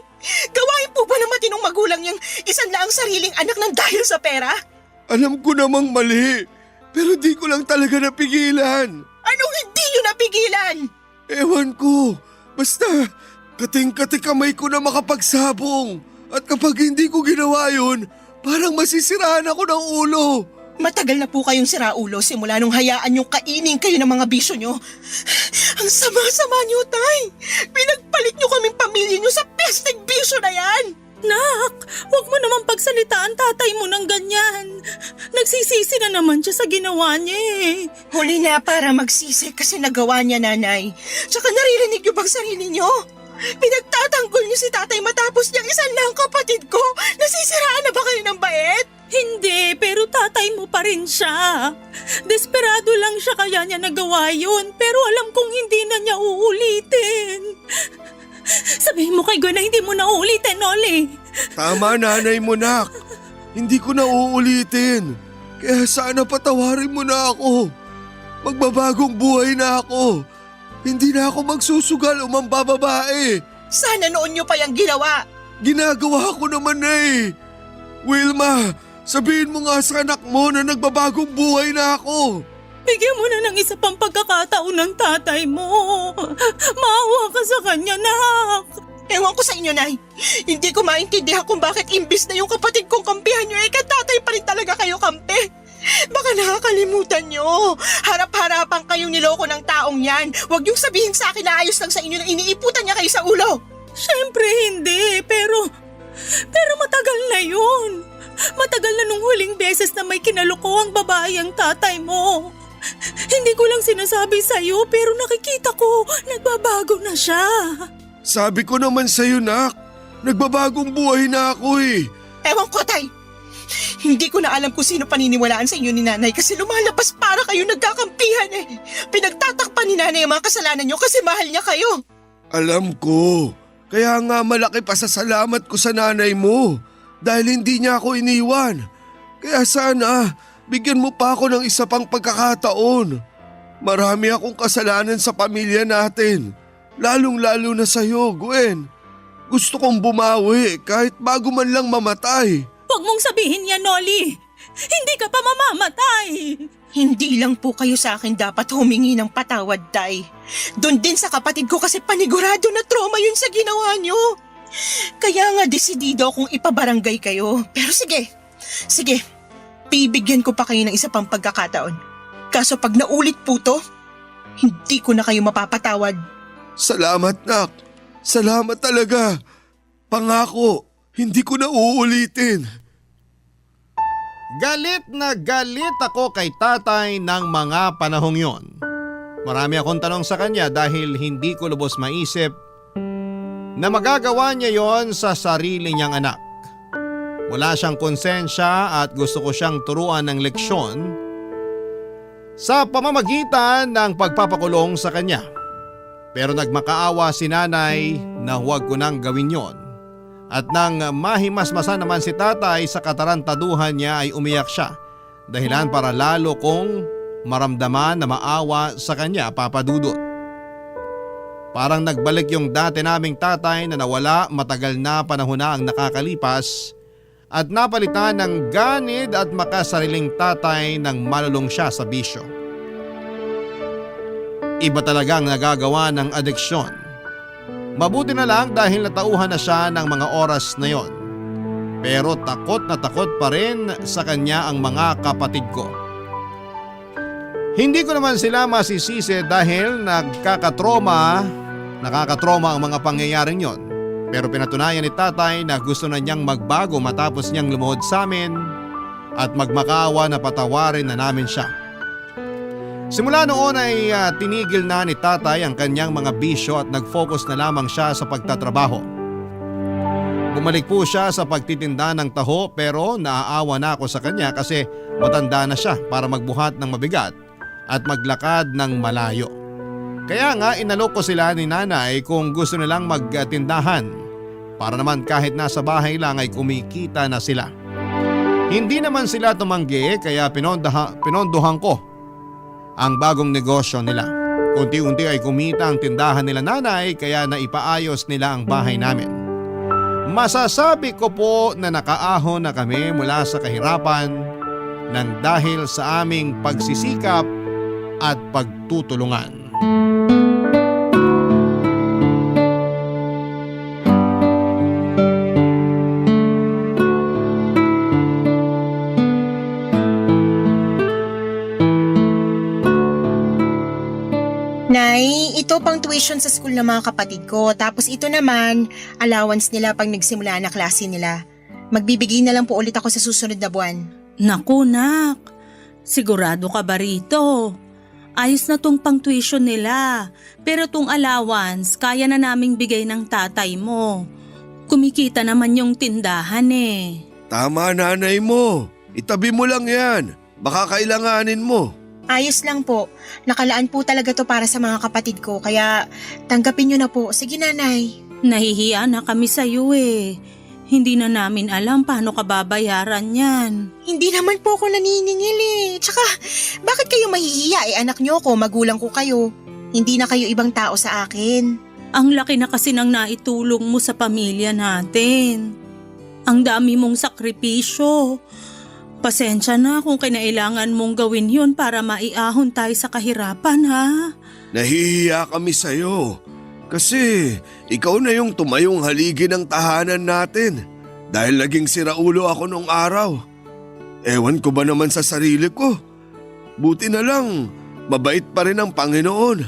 Gawain po ba ng matinong magulang yung isan lang ang sariling anak ng dahil sa pera? Alam ko namang mali, pero di ko lang talaga napigilan. Anong hindi niyo napigilan? Ewan ko, basta kating-kati kamay ko na makapagsabong. At kapag hindi ko ginawa yun, parang masisiraan ako ng ulo. Matagal na po kayong siraulo simula nung hayaan yung kainin kayo ng mga bisyo nyo. Ang sama-sama nyo, tay! Pinagpalit nyo kaming pamilya nyo sa pestig bisyo na yan! Nak, huwag mo naman pagsalitaan tatay mo ng ganyan. Nagsisisi na naman siya sa ginawa niya eh. Huli na para magsisi kasi nagawa niya, nanay. Tsaka naririnig nyo bang sarili nyo? Pinagtatanggol niyo si tatay matapos niyang isan lang kapatid ko. Nasisiraan na ba kayo ng bait? Hindi, pero tatay mo pa rin siya. Desperado lang siya kaya niya nagawa yun, pero alam kong hindi na niya uulitin. Sabihin mo kay Gwen na hindi mo na uulitin, Oli. Tama, nanay mo, nak. Hindi ko na uulitin. Kaya sana patawarin mo na ako. Magbabagong buhay na ako. Hindi na ako magsusugal o mambababae. Sana noon niyo pa yung ginawa. Ginagawa ko naman na eh. Wilma, sabihin mo nga sa anak mo na nagbabagong buhay na ako. Bigyan mo na ng isa pang pagkakataon ng tatay mo. Maawa ka sa kanya, nak. Ewan ko sa inyo, nay. Hindi ko maintindihan kung bakit imbis na yung kapatid kong kampihan nyo, katatay pa rin talaga kayo kampi. Baka nakakalimutan nyo. Harap-harapan kayong niloko ng taong yan. Huwag niyong sabihin sa akin na ayos lang sa inyo na iniiputan niya kayo sa ulo. Siyempre hindi, pero matagal na yun. Matagal na nung huling beses na may kinaloko ang babae ang tatay mo. Hindi ko lang sinasabi sa'yo pero nakikita ko, nagbabago na siya. Sabi ko naman sa'yo, nak. Nagbabagong buhay na ako eh. Ewan ko, tay. Hindi ko na alam kung sino paniniwalaan sa inyo ni nanay kasi lumalabas para kayo nagkakampihan eh. Pinagtatakpan ni nanay ang mga kasalanan nyo kasi mahal niya kayo. Alam ko. Kaya nga malaki pa sa salamat ko sa nanay mo. Dahil hindi niya ako iniwan. Kaya sana, bigyan mo pa ako ng isa pang pagkakataon. Marami akong kasalanan sa pamilya natin. Lalong-lalo na sa'yo, Gwen. Gusto kong bumawi kahit bago man lang mamatay. Huwag mong sabihin yan, Noli. Hindi ka pa mamamatay. Hindi lang po kayo sa akin dapat humingi ng patawad, tay. Doon din sa kapatid ko kasi panigurado na trauma yun sa ginawa nyo. Kaya nga desidido akong ipabarangay kayo. Pero sige, bibigyan ko pa kayo ng isa pang pagkakataon. Kaso pag naulit po to, hindi ko na kayo mapapatawad. Salamat, nak. Salamat talaga. Pangako, hindi ko na uulitin. Galit na galit ako kay tatay ng mga panahong yon. Marami akong tanong sa kanya dahil hindi ko lubos maisip na magagawa niya yon sa sarili niyang anak. Wala siyang konsensya at gusto ko siyang turuan ng leksyon sa pamamagitan ng pagpapakulong sa kanya. Pero nagmakaawa si nanay na huwag ko nang gawin yon. At nang mahimasmasan naman si tatay sa katarantaduhan niya ay umiyak siya. Dahilan para lalo kong maramdaman na maawa sa kanya, Papa Dudut. Parang nagbalik yung dati naming tatay na nawala, matagal na panahon na ang nakakalipas at napalitan ng ganid at makasariling tatay nang malulong siya sa bisyo. Iba talagang nagagawa ng adeksyon. Mabuti na lang dahil natauhan na siya ng mga oras na yon. Pero takot na takot pa rin sa kanya ang mga kapatid ko. Hindi ko naman sila masisisi dahil nakakatroma ang mga pangyayaring yon. Pero pinatunayan ni tatay na gusto na niyang magbago matapos niyang lumuhod sa amin at magmakaawa na patawarin na namin siya. Simula noon ay tinigil na ni tatay ang kanyang mga bisyo at nag-focus na lamang siya sa pagtatrabaho. Bumalik po siya sa pagtitinda ng taho pero naaawa na ako sa kanya kasi matanda na siya para magbuhat ng mabigat at maglakad ng malayo. Kaya nga inalok ko sila ni nanay kung gusto nilang magtindahan para naman kahit nasa bahay lang ay kumikita na sila. Hindi naman sila tumanggi kaya pinondohan ko ang bagong negosyo nila. Unti-unti ay kumita ang tindahan nila nanay kaya naipaayos nila ang bahay namin. Masasabi ko po na nakaahon na kami mula sa kahirapan nang dahil sa aming pagsisikap at pagtutulungan. Nay, ito pang tuition sa school ng mga kapatid ko. Tapos ito naman, allowance nila pag nagsimula na klase nila. Magbibigay na lang po ulit ako sa susunod na buwan. Naku, nak. Sigurado ka ba rito? Ayos na tong pang tuition nila. Pero tong allowance, kaya na naming bigay ng tatay mo. Kumikita naman yung tindahan eh. Tama nanay mo. Itabi mo lang yan. Baka kailanganin mo. Ayos lang po. Nakalaan po talaga to para sa mga kapatid ko. Kaya tanggapin nyo na po. Sige nanay. Nahihiya na kami sa'yo eh. Hindi na namin alam paano ka babayaran yan. Hindi naman po ako naniningil eh. Tsaka, bakit kayo mahihiya? Anak nyo ko, magulang ko kayo. Hindi na kayo ibang tao sa akin. Ang laki na kasi ng naitulong mo sa pamilya natin. Ang dami mong sakripisyo. Pasensya na kung kinailangan mong gawin yun para maiahon tayo sa kahirapan ha. Nahihiya kami sa'yo. Kasi ikaw na yung tumayong haligi ng tahanan natin. Dahil naging siraulo ako nung araw. Ewan ko ba naman sa sarili ko. Buti na lang, mabait pa rin ang Panginoon.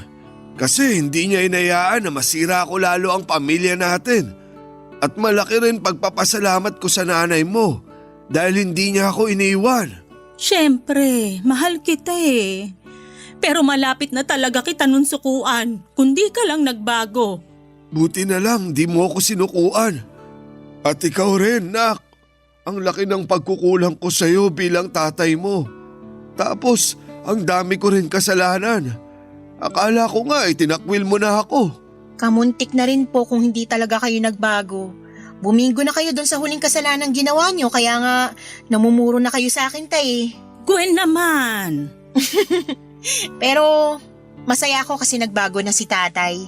Kasi hindi niya inayaan na masira ko lalo ang pamilya natin. At malaki rin pagpapasalamat ko sa nanay mo. Dahil hindi niya ako iniwan. Siyempre, mahal kita eh. Pero malapit na talaga kita nun sukuan, kundi ka lang nagbago. Buti na lang di mo ako sinukuan. At ikaw rin, nak. Ang laki ng pagkukulang ko sa'yo bilang tatay mo. Tapos, ang dami ko rin kasalanan. Akala ko nga tinakwil mo na ako. Kamuntik na rin po kung hindi talaga kayo nagbago. Bumingo na kayo doon sa huling kasalanan ginawa nyo, kaya nga namumuro na kayo sa akin, tay. Gwen naman! Pero masaya ako kasi nagbago na si tatay.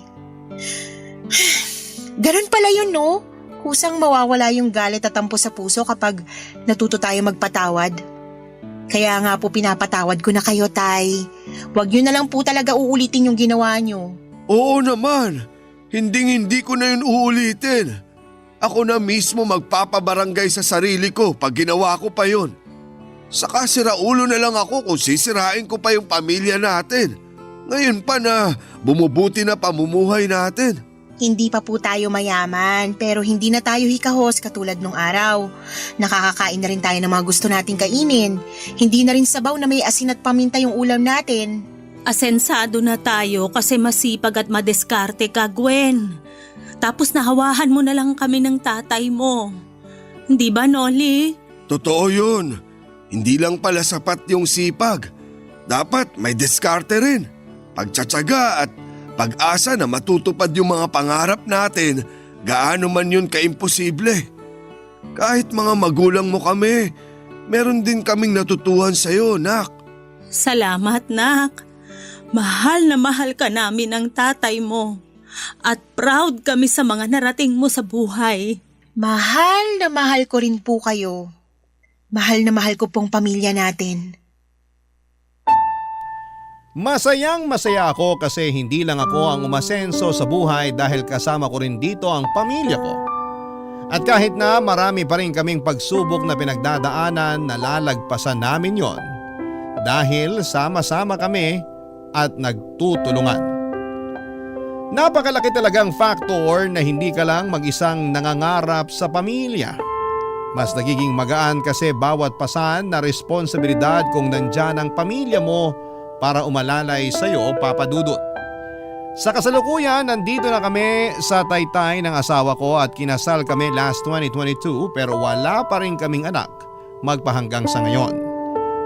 Ganun pala yun, no? Kusang mawawala yung galit at tampo sa puso kapag natuto tayo magpatawad. Kaya nga po pinapatawad ko na kayo, tay. Huwag nyo na lang po talaga uulitin yung ginawa nyo. Oo naman. Hindi ko na yun uulitin. Ako na mismo magpapabarangay sa sarili ko pag ginawa ko pa yun. Saka siraulo na lang ako kung sisirain ko pa yung pamilya natin. Ngayon pa na bumubuti na pamumuhay natin. Hindi pa po tayo mayaman pero hindi na tayo hikahos katulad nung araw. Nakakakain na rin tayo ng mga gusto nating kainin. Hindi na rin sabaw na may asin at paminta yung ulam natin. Asensado na tayo kasi masipag at madiskarte ka, Gwen. Tapos nahawahan mo na lang kami ng tatay mo. Hindi ba, Noli? Totoo yun. Hindi lang pala sapat yung sipag. dapat may diskarte rin. Pagtsatsaga at pag-asa na matutupad yung mga pangarap natin, gaano man yun kaimposible. Kahit mga magulang mo kami, meron din kaming natutuhan sa'yo, nak. Salamat, nak. Mahal na mahal ka namin ng tatay mo. At proud kami sa mga narating mo sa buhay. Mahal na mahal ko rin po kayo. Mahal na mahal ko pong pamilya natin. Masayang masaya ako kasi hindi lang ako ang umasenso sa buhay dahil kasama ko rin dito ang pamilya ko. At kahit na marami pa rin kaming pagsubok na pinagdadaanan, nalalagpasan namin yon dahil sama-sama kami at nagtutulungan. Napakalaki talagang factor na hindi ka lang mag-isang nangangarap sa pamilya. Mas nagiging magaan kasi bawat pasan na responsibilidad kung nandyan ang pamilya mo para umalalay sa iyo, Papa Dudut. Sa kasalukuyan, nandito na kami sa taytay ng asawa ko at kinasal kami last 2022 pero wala pa rin kaming anak magpahanggang sa ngayon.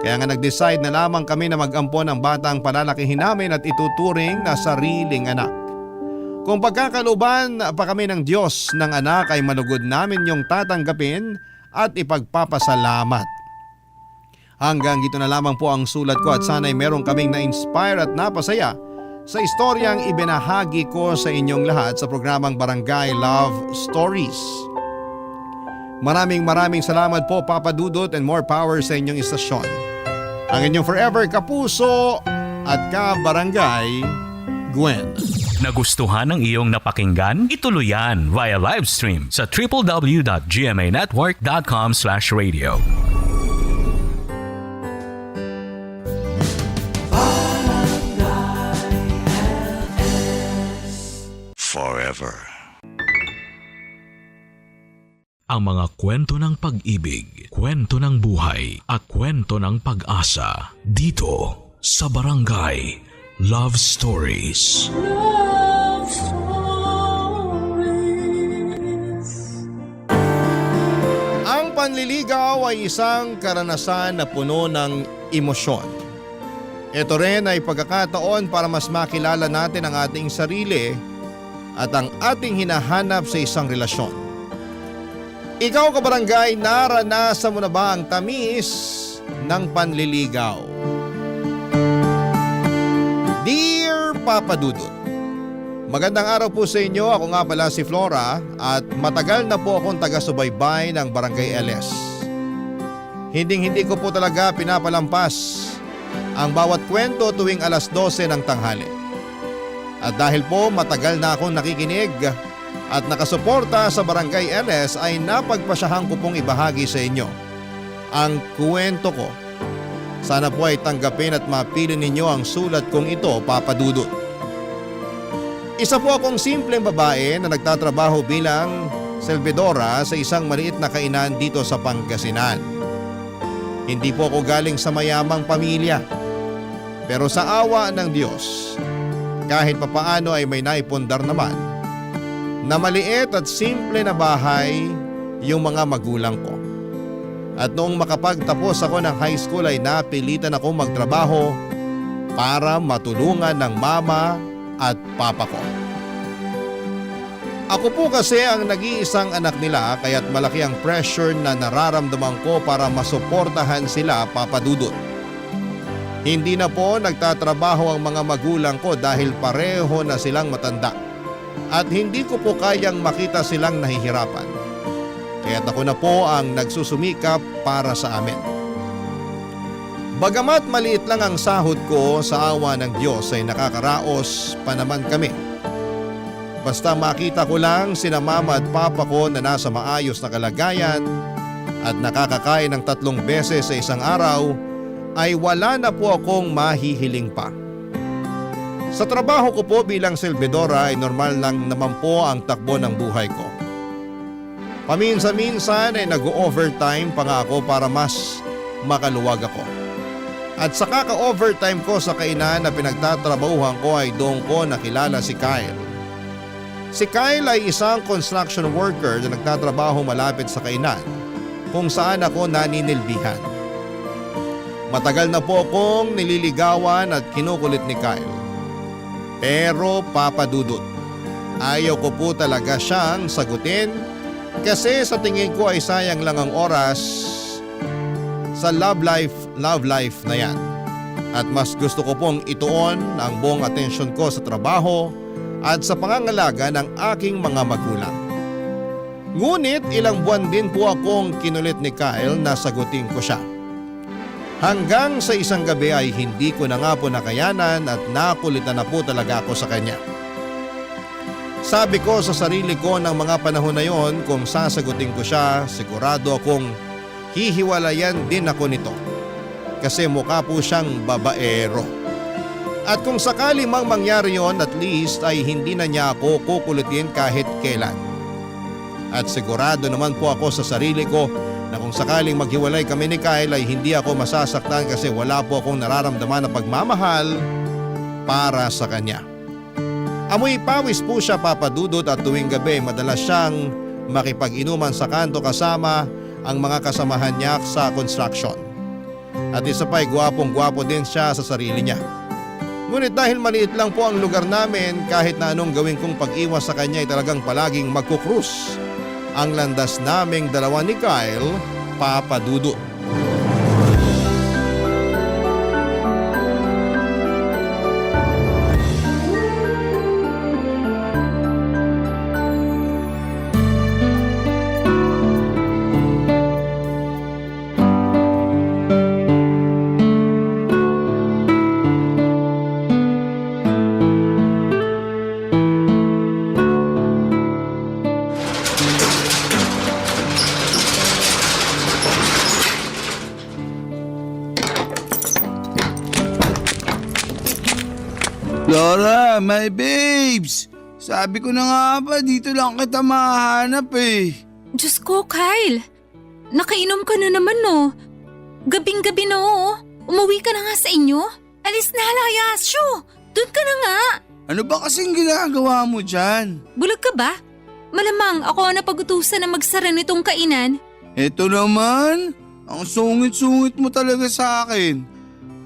Kaya nga nag-decide na lamang kami na mag-ampon ng batang palalakihin namin at ituturing na sariling anak. Kung pagkakalooban pa kami ng Diyos ng anak ay manugod namin yung tatanggapin at ipagpapasalamat. Hanggang dito na lamang po ang sulat ko at sana'y meron kaming na-inspire at napasaya sa istoryang ibinahagi ko sa inyong lahat sa programang Barangay Love Stories. Maraming salamat po, Papa Dudut, and more power sa inyong istasyon. Ang inyong forever kapuso at ka-barangay, Gwen. Nagustuhan ng iyong napakinggan? Ituloy yan via live stream sa www.gmanetwork.com/radio. Forever. Ang mga kwento ng pag-ibig, kwento ng buhay at kwento ng pag-asa dito sa Barangay Love Stories. Love Stories. Ang panliligaw ay isang karanasan na puno ng emosyon. Ito rin ay pagkakataon para mas makilala natin ang ating sarili at ang ating hinahanap sa isang relasyon. Ikaw, kabarangay, naranasan mo na ba ang tamis ng panliligaw? Dear Papa Dudut, magandang araw po sa inyo. Ako nga pala si Flora at matagal na po akong taga-subaybay ng Barangay LS. Hindi ko po talaga pinapalampas ang bawat kwento tuwing alas 12 ng tanghali. At dahil po matagal na akong nakikinig at nakasuporta sa Barangay LS ay napagpasyahan ko pong ibahagi sa inyo ang kwento ko. Sana po ay tanggapin at mapili ninyo ang sulat kong ito, Papa Dudut. Isa po akong simpleng babae na nagtatrabaho bilang servidora sa isang maliit na kainan dito sa Pangasinan. Hindi po ako galing sa mayamang pamilya. Pero sa awa ng Diyos, kahit papaano ay may naipundar naman na maliit at simple na bahay yung mga magulang ko. At noong makapagtapos ako ng high school ay napilitan ako magtrabaho para matulungan ng mama at papa ko. Ako po kasi ang nag-iisang anak nila kaya't malaki ang pressure na nararamdaman ko para masuportahan sila, Papa Dudut. Hindi na po nagtatrabaho ang mga magulang ko dahil pareho na silang matanda at hindi ko po kayang makita silang nahihirapan. Kaya't ako na po ang nagsusumikap para sa amin. Bagamat maliit lang ang sahod ko, sa awa ng Diyos ay nakakaraos pa naman kami. Basta makita ko lang sina mama at papa ko na nasa maayos na kalagayan at nakakakain ng 3 beses sa isang araw, ay wala na po akong mahihiling pa. Sa trabaho ko po bilang servidora ay normal lang naman po ang takbo ng buhay ko. Paminsan-minsan ay nag-overtime pa nga ako para mas makaluwag ako. At sa kaka-overtime ko sa kainan na pinagtatrabahuhan ko ay doon ko nakilala si Kyle. Si Kyle ay isang construction worker na nagtatrabaho malapit sa kainan kung saan ako naninilbihan. Matagal na po akong nililigawan at kinukulit ni Kyle. Pero Papa Dudut, ayaw ko po talaga siyang sagutin kasi sa tingin ko ay sayang lang ang oras sa love life na yan. At mas gusto ko pong ituon ang buong atensyon ko sa trabaho at sa pangangalaga ng aking mga magulang. Ngunit ilang buwan din po akong kinulit ni Kyle na sagutin ko siya. Hanggang sa isang gabi ay hindi ko na nga po nakayanan at nakulitan na po talaga ako sa kanya. Sabi ko sa sarili ko ng mga panahon na yon, kung sasagutin ko siya, sigurado akong hihiwalayan din ako nito. Kasi mukha po siyang babaero. At kung sakali mang mangyari yon, at least ay hindi na niya ako kukulitin kahit kailan. At sigurado naman po ako sa sarili ko na kung sakaling maghiwalay kami ni Kyle ay hindi ako masasaktan kasi wala po akong nararamdaman na pagmamahal para sa kanya. Amoy pawis po siya, Papa Dudut, at tuwing gabi madalas siyang makipag-inuman sa kanto kasama ang mga kasamahan niya sa construction. At isa pa'y gwapong-gwapo din siya sa sarili niya. Ngunit dahil maliit lang po ang lugar namin, kahit na anong gawin kong pag-iwas sa kanya ay talagang palaging magkukrus ang landas naming dalawa ni Kyle, Papa Dudut. Laura, my babes! Sabi ko na nga ba, dito lang kita mahanap eh. Diyos ko, Kyle. Nakainom ka na naman no. Gabing-gabi na oh. Umuwi ka na nga sa inyo. Alis na Yasyo. Doon ka na nga. Ano ba kasing ginagawa mo dyan? Bulag ka ba? Malamang ako ang napag-utusan na magsara nitong kainan. Eto naman, ang sungit-sungit mo talaga sa akin.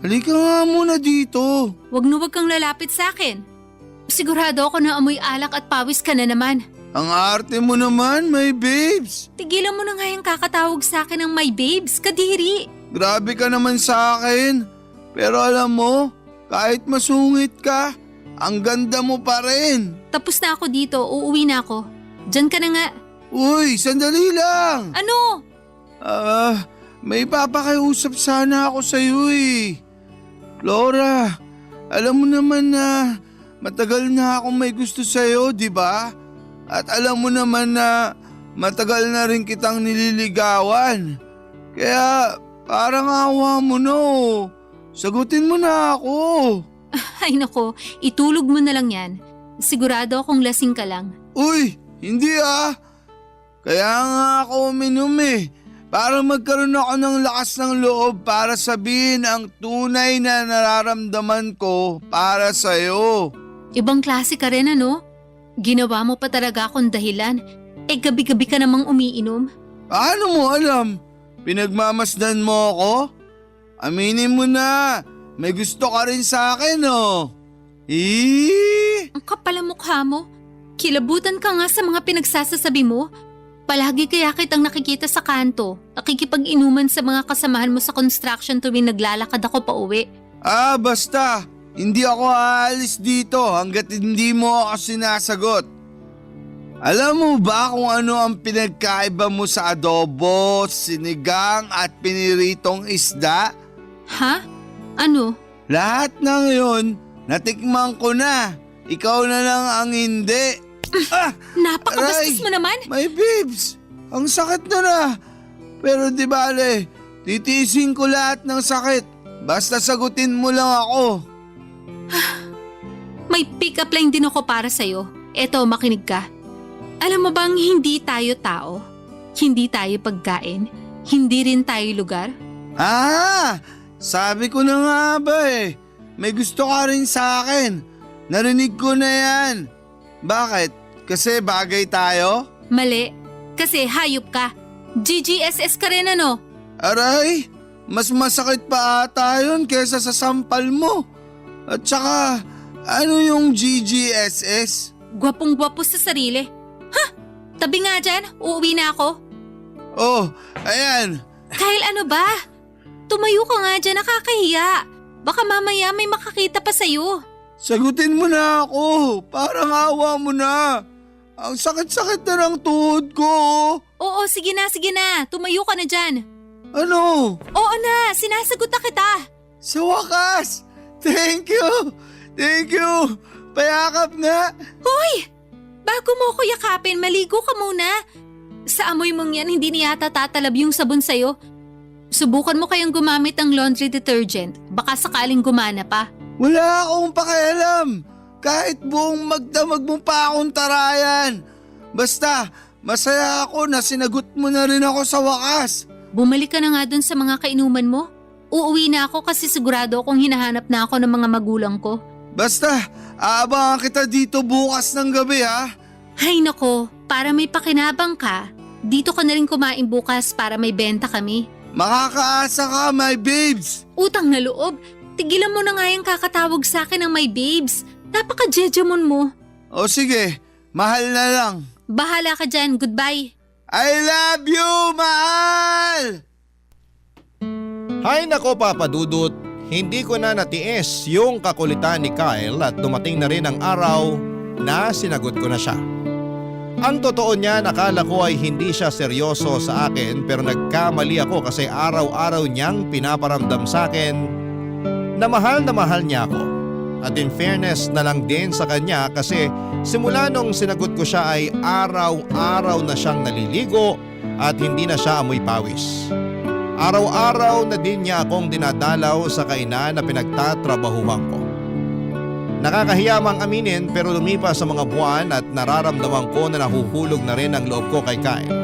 Halika nga muna dito. Wag kang lalapit sa akin. Sigurado ako na amoy alak at pawis ka na naman. Ang arte mo naman, my babes. Tigilan mo na nga yung kakatawag sa akin ng my babes, kadiri. Grabe ka naman sa akin. Pero alam mo, kahit masungit ka, ang ganda mo pa rin. Tapos na ako dito, uuwi na ako. Diyan ka na nga. Uy, sandali lang. Ano? May papakiusap sana ako sa'yo eh. Laura, alam mo naman na matagal na akong may gusto sa'yo, di ba? At alam mo naman na matagal na rin kitang nililigawan. Kaya parang awa mo no. Sagutin mo na ako. Ay nako, itulog mo na lang yan. Sigurado akong lasing ka lang. Uy, hindi ah. Kaya nga ako uminom eh. Para magkaroon ako ng lakas ng loob para sabihin ang tunay na nararamdaman ko para sa'yo. Ibang klase ka rin ano? Ginawa mo pa talaga akong dahilan. Gabi-gabi ka namang umiinom. Paano mo alam? Pinagmamasdan mo ako? Aminin mo na, may gusto ka rin sa akin oh. Ang kapal ang mukha mo. Kilabutan ka nga sa mga pinagsasasabi mo. Palagi kaya kitang nakikita sa kanto, nakikipag-inuman sa mga kasamahan mo sa construction tuwing naglalakad ako pa uwi. Basta, hindi ako aalis dito hanggat hindi mo ako sinasagot. Alam mo ba kung ano ang pinagkaiba mo sa adobo, sinigang at piniritong isda? Ha? Ano? Lahat ng yun, natikman ko na. Ikaw na lang ang hindi. Napakabastos mo naman! My babes, ang sakit na. Pero di bale, titiisin ko lahat ng sakit. Basta sagutin mo lang ako. May pick-up line din ako para sa'yo. Eto, makinig ka. Alam mo bang hindi tayo tao? Hindi tayo pagkain? Hindi rin tayo lugar? Sabi ko na nga ba eh. May gusto ka rin sa akin. Narinig ko na yan. Bakit? Kasi bagay tayo? Mali. Kasi hayop ka. GGSS ka rin ano? Aray, Mas masakit pa ata yun kesa sa sampal mo. At saka, ano yung GGSS? Gwapong-gwapo sa sarili. Ha? Tabi nga dyan, uuwi na ako. Oh, ayan. Kyle, ano ba? Tumayo ka nga dyan, nakakahiya. Baka mamaya may makakita pa sa'yo. Sagutin mo na ako. Parang awa mo na. Ang sakit-sakit na ng tuhod ko. Oo, sige na. Tumayo ka na dyan. Ano? Oo na, sinasagot na kita. Sa wakas! Thank you! Thank you! Payakap nga! Hoy! Bago mo ako yakapin, maligo ka muna. Sa amoy mong yan, hindi niya yata tatalab yung sabon sa'yo. Subukan mo kayang gumamit ng laundry detergent. Baka sakaling gumana pa. Wala akong pakialam! Kahit buong magdamag mo pa akong tarayan. Basta, masaya ako na sinagot mo na rin ako sa wakas. Bumalik ka na nga dun sa mga kainuman mo. Uuwi na ako kasi sigurado akong hinahanap na ako ng mga magulang ko. Basta, aabangan kita dito bukas ng gabi ha. Hay nako, para may pakinabang ka, dito ka na rin kumain bukas para may benta kami. Makakaasa ka, my babes. Utang na loob, tigilan mo na nga yung kakatawag sa akin ng my babes. Napaka-jejemon mo. O sige, mahal na lang. Bahala ka dyan, goodbye. I love you, mahal! Hay nako Papa Dudut, hindi ko na natiis yung kakulitan ni Kyle at dumating na rin ang araw na sinagot ko na siya. Ang totoo niya, nakala ko ay hindi siya seryoso sa akin pero nagkamali ako kasi araw-araw niyang pinaparamdam sa akin na mahal niya ako. At in fairness na lang din sa kanya kasi simula nung sinagot ko siya ay araw-araw na siyang naliligo at hindi na siya amoy pawis. Araw-araw na din niya akong dinadalaw sa kainan na pinagtatrabahuhan ko. Nakakahiya mang aminin pero lumipas sa mga buwan at nararamdaman ko na nahuhulog na rin ang loob ko kay Kyle.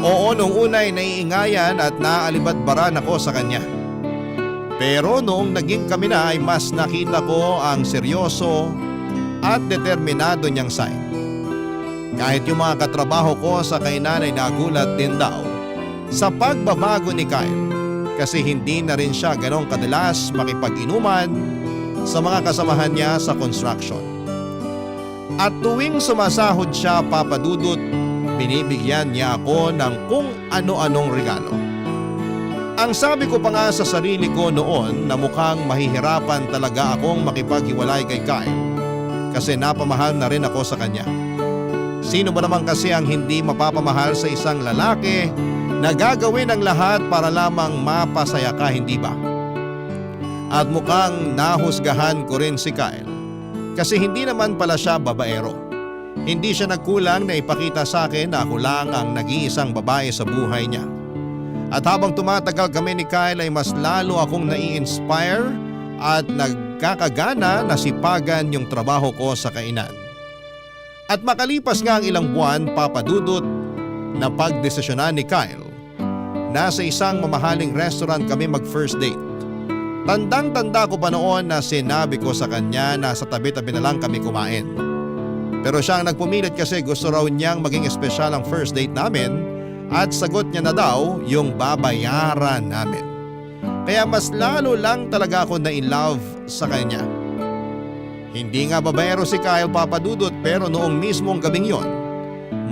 Oo, nung unay naiingayan at naaalibadbaran ako sa kanya. Pero noong naging kami na ay mas nakita ko ang seryoso at determinado niyang side. Kahit yung mga katrabaho ko sa kainan ay nagulat din daw sa pagbabago ni Kyle kasi hindi na rin siya ganong kadalas makipag-inuman sa mga kasamahan niya sa construction. At tuwing sumasahod siya, Papa Dudut, binibigyan niya ako ng kung ano-anong regalo. Ang sabi ko pa nga sa sarili ko noon na mukhang mahihirapan talaga akong makipaghiwalay kay Kyle kasi napamahal na rin ako sa kanya. Sino ba naman kasi ang hindi mapapamahal sa isang lalaki na gagawin ang lahat para lamang mapasaya ka, hindi ba? At mukhang nahusgahan ko rin si Kyle kasi hindi naman pala siya babaero. Hindi siya nagkulang na ipakita sa akin na ako lang ang nag-iisang babae sa buhay niya. At habang tumatagal kami ni Kyle ay mas lalo akong nai-inspire at nagkakagana na sipagan yung trabaho ko sa kainan. At makalipas nga ang ilang buwan, Papa Dudut, na pagdesisyonan ni Kyle, nasa isang mamahaling restaurant kami mag-first date. Tandang-tanda ko pa noon na sinabi ko sa kanya na sa tabi-tabi na lang kami kumain. Pero siya ang nagpumilit kasi gusto raw niyang maging espesyal ang first date namin at sagot niya na daw yung babayaran namin. Kaya mas lalo lang talaga ako na-in-love sa kanya. Hindi nga babaero si Kyle, Papa Dudut, pero noong mismong gabing yon,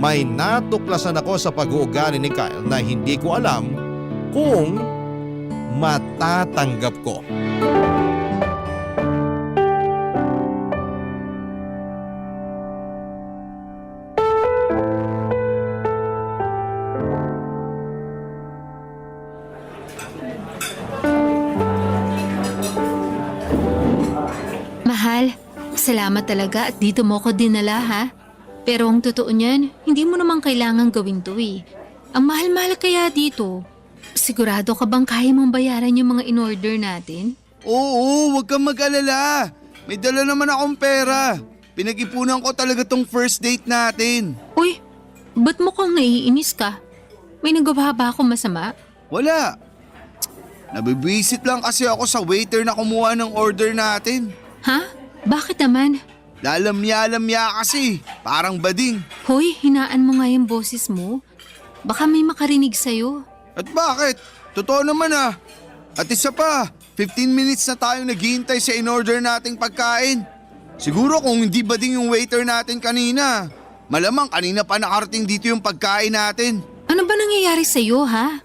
may natuklasan ako sa pag-uugali ni Kyle na hindi ko alam kung matatanggap ko. Mahal, salamat talaga at dito mo ko dinala ha. Pero ang totoo niyan, hindi mo naman kailangan gawin to eh. Ang mahal-mahal kaya dito. Sigurado ka bang kaya mong bayaran yung mga in-order natin? Oo, huwag kang mag-alala. May dala naman akong pera. Pinag-ipunan ko talaga tong first date natin. Uy, ba't mukhang naiinis ka? May nagawa ba ako masama? Wala. Nabibwisit lang kasi ako sa waiter na kumuha ng order natin. Ha? Bakit naman? Lalamya-lamya kasi. Parang bading. Hoy, hinaan mo nga yung boses mo. Baka may makarinig sa'yo. At bakit? totoo naman ah. At isa pa, 15 minutes na tayong naghihintay sa in-order nating pagkain. Siguro kung hindi ba din yung waiter natin kanina, malamang kanina pa nakarating dito yung pagkain natin. Ano ba nangyayari sa'yo, ha?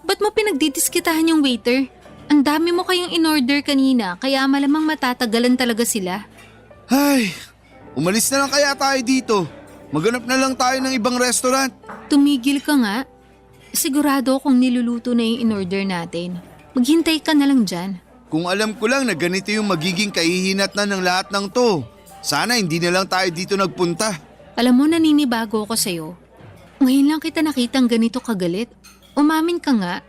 Ba't mo pinagdidiskitahan yung waiter? Ang dami mo kayong in-order kanina, kaya malamang matatagalan talaga sila. Ay, umalis na lang kaya tayo dito. Maghanap na lang tayo ng ibang restaurant. Tumigil ka nga. Sigurado akong niluluto na yung in-order natin. Maghintay ka na lang dyan. Kung alam ko lang na ganito yung magiging kahihinatnan ng lahat ng to. Sana hindi na lang tayo dito nagpunta. Alam mo, naninibago ako sa'yo. Ngayon lang kita nakitang ganito kagalit. Umamin ka nga.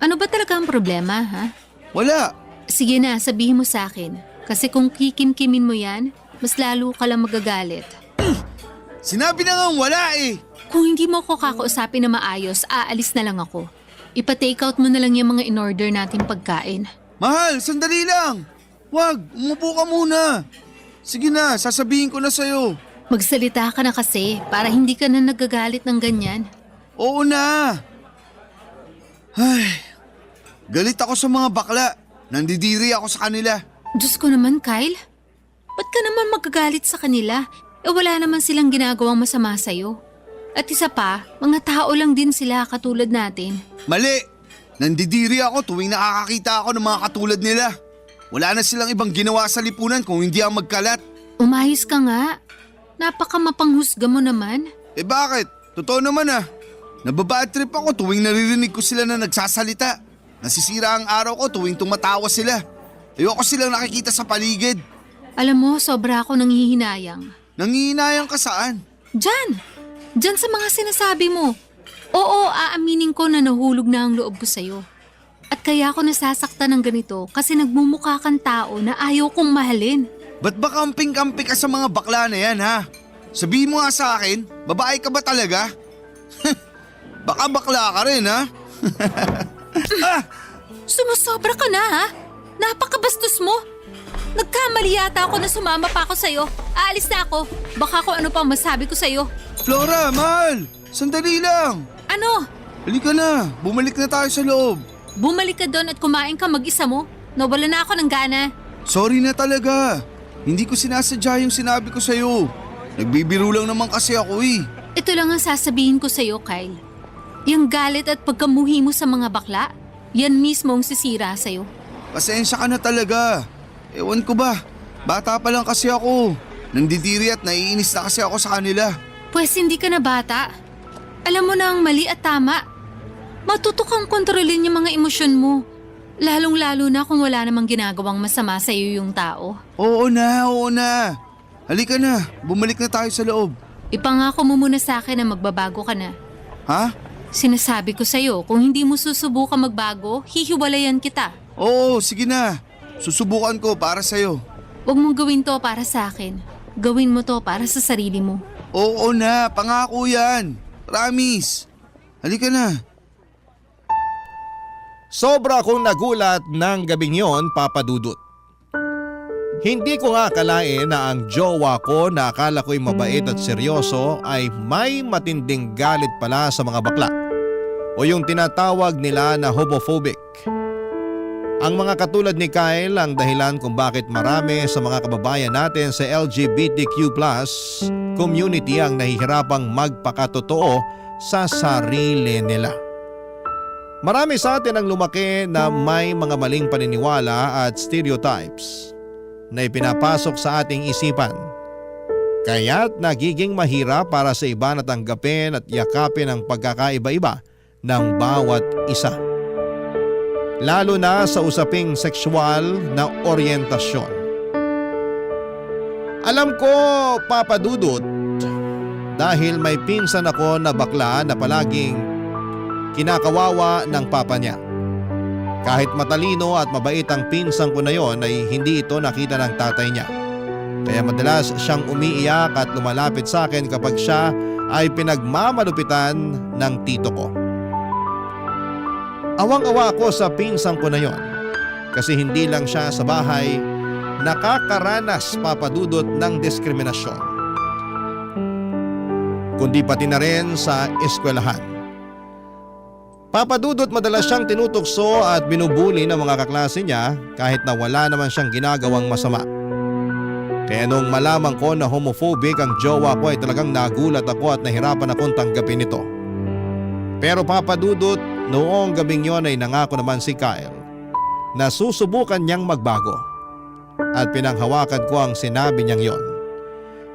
Ano ba talaga ang problema, ha? Wala. Sige na, sabihin mo sa akin. Kasi kung kikimkimin mo yan, mas lalo ka lang magagalit. Sinabi na nga wala eh. Kung hindi mo ako kakausapin na maayos, aalis na lang ako. Ipa-take out mo na lang yung mga in-order nating pagkain. Mahal, sandali lang. Wag, umupo ka muna. Sige na, sasabihin ko na sa'yo. Magsalita ka na kasi para hindi ka na nagagalit ng ganyan. Oo na. Ay, galit ako sa mga bakla. Nandidiri ako sa kanila. Diyos ko naman, Kyle. Ba't ka naman magagalit sa kanila? Wala naman silang ginagawang masama sa'yo. At isa pa, mga tao lang din sila katulad natin. Mali. Nandidiri ako tuwing nakakakita ako ng mga katulad nila. Wala na silang ibang ginawa sa lipunan kung hindi ang magkalat. Umayos ka nga. Napaka mapanghusga mo naman. Eh bakit? Totoo naman ah. Nababad trip ako tuwing naririnig ko sila na nagsasalita. Nasisira ang araw ko tuwing tumatawa sila. Ayoko silang nakikita sa paligid. Alam mo, sobra ako nanghihinayang. Nangihinayang ka saan? Diyan sa mga sinasabi mo. Oo, aaminin ko na nahulog na ang loob ko sa'yo. At kaya ako nasasaktan ng ganito kasi nagmumukha kang tao na ayaw kong mahalin. Ba't ba kamping-kampi ka sa mga bakla na yan ha? Sabihin mo nga sa akin, babae ka ba talaga? Baka bakla ka rin ha? Sumusobra ka na, ha? Napakabastos mo. Nagkamali yata ako na sumama pa ako sa'yo. Aalis na ako. Baka kung ano pa masabi ko sa'yo. Flora, mahal! Sandali lang! Ano? Halika na, bumalik na tayo sa loob. Bumalik ka doon at kumain ka mag-isa mo? Nawala na ako ng gana. Sorry na talaga. Hindi ko sinasadya yung sinabi ko sa'yo. Nagbibiro lang naman kasi ako eh. Ito lang ang sasabihin ko sa'yo, Kyle. Yung galit at pagkamuhi mo sa mga bakla, yan mismo ang sisira sa'yo. Pasensya ka na talaga. Ewan ko ba, bata pa lang kasi ako. Nandidiri at naiinis na kasi ako sa kanila. Pwes hindi ka na bata. Alam mo na ang mali at tama. Matuto kang kontrolin yung mga emosyon mo. Lalong-lalo na kung wala namang ginagawang masama sa iyo yung tao. Oo na. Halika na, bumalik na tayo sa loob. Ipangako mo muna sa akin na magbabago ka na. Ha? Sinasabi ko sa'yo, kung hindi mo susubukan magbago, hihiwalayan kita. Oo, sige na. Susubukan ko para sa'yo. Huwag mong gawin to para sa akin. Gawin mo to para sa sarili mo. Oo na, pangako yan. Promise. Halika na. Sobra akong nagulat ng gabing yon, Papa Dudut. Hindi ko nga akalain na ang jowa ko na akala ko'y mabait at seryoso ay may matinding galit pala sa mga bakla o yung tinatawag nila na homophobic. Ang mga katulad ni Kyle ang dahilan kung bakit marami sa mga kababayan natin sa LGBTQ+ community ang nahihirapang magpakatotoo sa sarili nila. Marami sa atin ang lumaki na may mga maling paniniwala at stereotypes na ipinapasok sa ating isipan. Kaya't nagiging mahirap para sa iba na tanggapin at yakapin ang pagkakaiba-iba ng bawat isa. Lalo na sa usaping sexual na oryentasyon. Alam ko, Papa Dudut, dahil may pinsan ako na bakla na palaging kinakawawa ng papa niya. Kahit matalino at mabait ang pinsan ko na yon ay hindi ito nakita ng tatay niya. Kaya madalas siyang umiiyak at lumalapit sa akin kapag siya ay pinagmamalupitan ng tito ko. Awang-awa ako sa pinsan ko na yon kasi hindi lang siya sa bahay nakakaranas, Papa Dudut, ng diskriminasyon, kundi pati na rin sa eskwelahan. Papadudot madalas siyang tinutukso at binubuli ng mga kaklase niya kahit na wala naman siyang ginagawang masama. Kaya nung malaman ko na homophobic ang jowa ko ay talagang nagulat ako at nahirapan akong tanggapin ito. Pero papadudot, noong gabing yon ay nangako naman si Kyle na susubukan niyang magbago. At pinanghawakan ko ang sinabi niyang yon.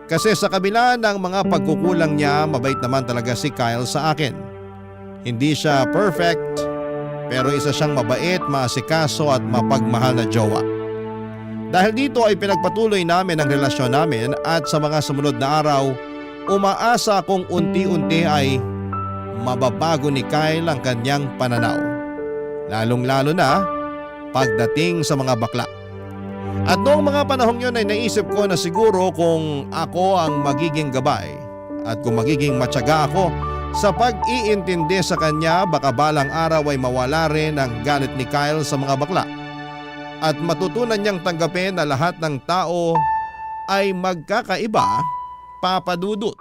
Kasi sa kabila ng mga pagkukulang niya, mabait naman talaga si Kyle sa akin. Hindi siya perfect, pero isa siyang mabait, maasikaso at mapagmahal na jowa. Dahil dito ay pinagpatuloy namin ang relasyon namin at sa mga sumunod na araw, umaasa akong unti-unti ay mababago ni Kyle ang kanyang pananaw. Lalong-lalo na pagdating sa mga bakla. At noong mga panahong yun ay naisip ko na siguro kung ako ang magiging gabay at kung magiging matyaga ako sa pag-iintindi sa kanya, baka balang araw ay mawala rin ang galit ni Kyle sa mga bakla. At matutunan niyang tanggapin na lahat ng tao ay magkakaiba, papadudot.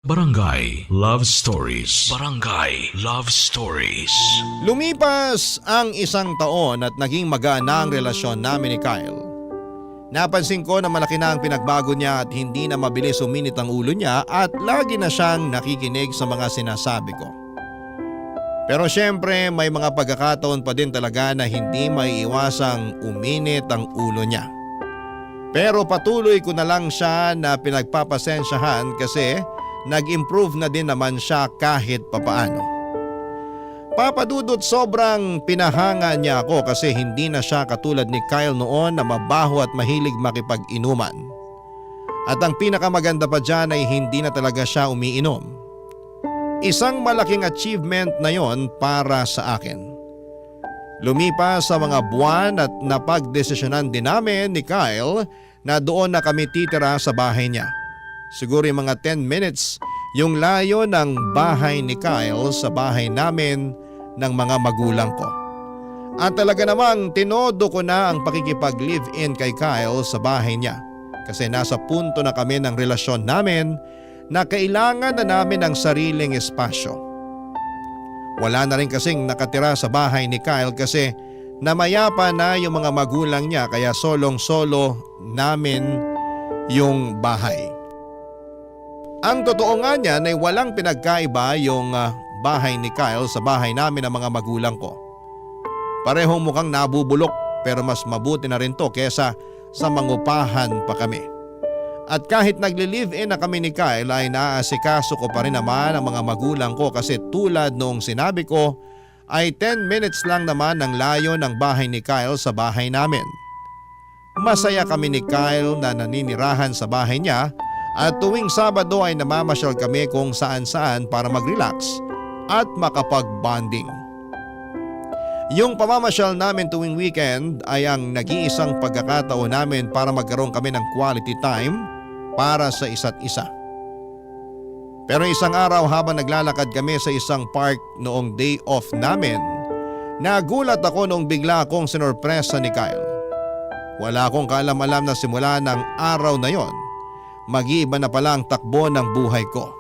Barangay Love Stories. Barangay Love Stories. Lumipas ang 1 taon at naging magaan na ang relasyon namin ni Kyle. Napansin ko na malaki na ang pinagbago niya at hindi na mabilis uminit ang ulo niya at lagi na siyang nakikinig sa mga sinasabi ko. Pero syempre may mga pagkakataon pa din talaga na hindi maiiwasang uminit ang ulo niya. Pero patuloy ko na lang siya na pinagpapasensyahan kasi nag-improve na din naman siya kahit papaano. Papadudot, sobrang pinahanga niya ako kasi hindi na siya katulad ni Kyle noon na mabaho at mahilig makipag-inuman. At ang pinakamaganda pa dyan ay hindi na talaga siya umiinom. Isang malaking achievement na yon para sa akin. Lumipas sa mga buwan at napagdesisyonan din namin ni Kyle na doon na kami titira sa bahay niya. Siguro yung mga 10 minutes yung layo ng bahay ni Kyle sa bahay namin ng mga magulang ko. At talaga namang tinodo ko na ang pakikipag-live-in kay Kyle sa bahay niya kasi nasa punto na kami ng relasyon namin na kailangan na namin ng sariling espasyo. Wala na rin kasing nakatira sa bahay ni Kyle kasi namayapa na yung mga magulang niya kaya solong-solo namin yung bahay. Ang totoo nga niyan ay walang pinagkaiba yung bahay ni Kyle sa bahay namin ng mga magulang ko. Parehong mukhang nabubulok pero mas mabuti na rin to kesa sa mangupahan pa kami. At kahit nagli-live-in na kami ni Kyle ay naaasikaso ko pa rin naman ang mga magulang ko kasi tulad noong sinabi ko ay 10 minutes lang naman ang layo ng bahay ni Kyle sa bahay namin. Masaya kami ni Kyle na naninirahan sa bahay niya at tuwing Sabado ay namamasyal kami kung saan-saan para mag-relax at makapag-bonding. Yung pamamasyal namin tuwing weekend ay ang nag-iisang pagkakataon namin para magkaroon kami ng quality time para sa isa't isa. Pero isang araw habang naglalakad kami sa isang park noong day off namin, nagulat ako noong bigla akong sinorpresa ni Kyle. Wala akong kaalam-alam na simula ng araw na yon, mag-iiba na pala ang takbo ng buhay ko.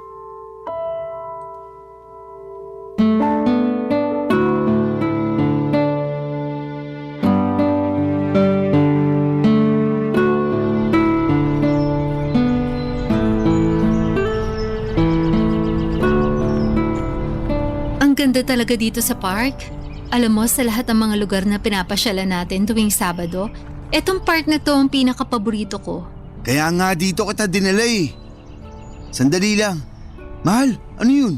Ganda talaga dito sa park. Alam mo, sa lahat ng mga lugar na pinapasyalan natin tuwing Sabado, etong park na to ang pinakapaborito ko. Kaya nga dito kita dinala eh. Sandali lang. Mahal, ano yun?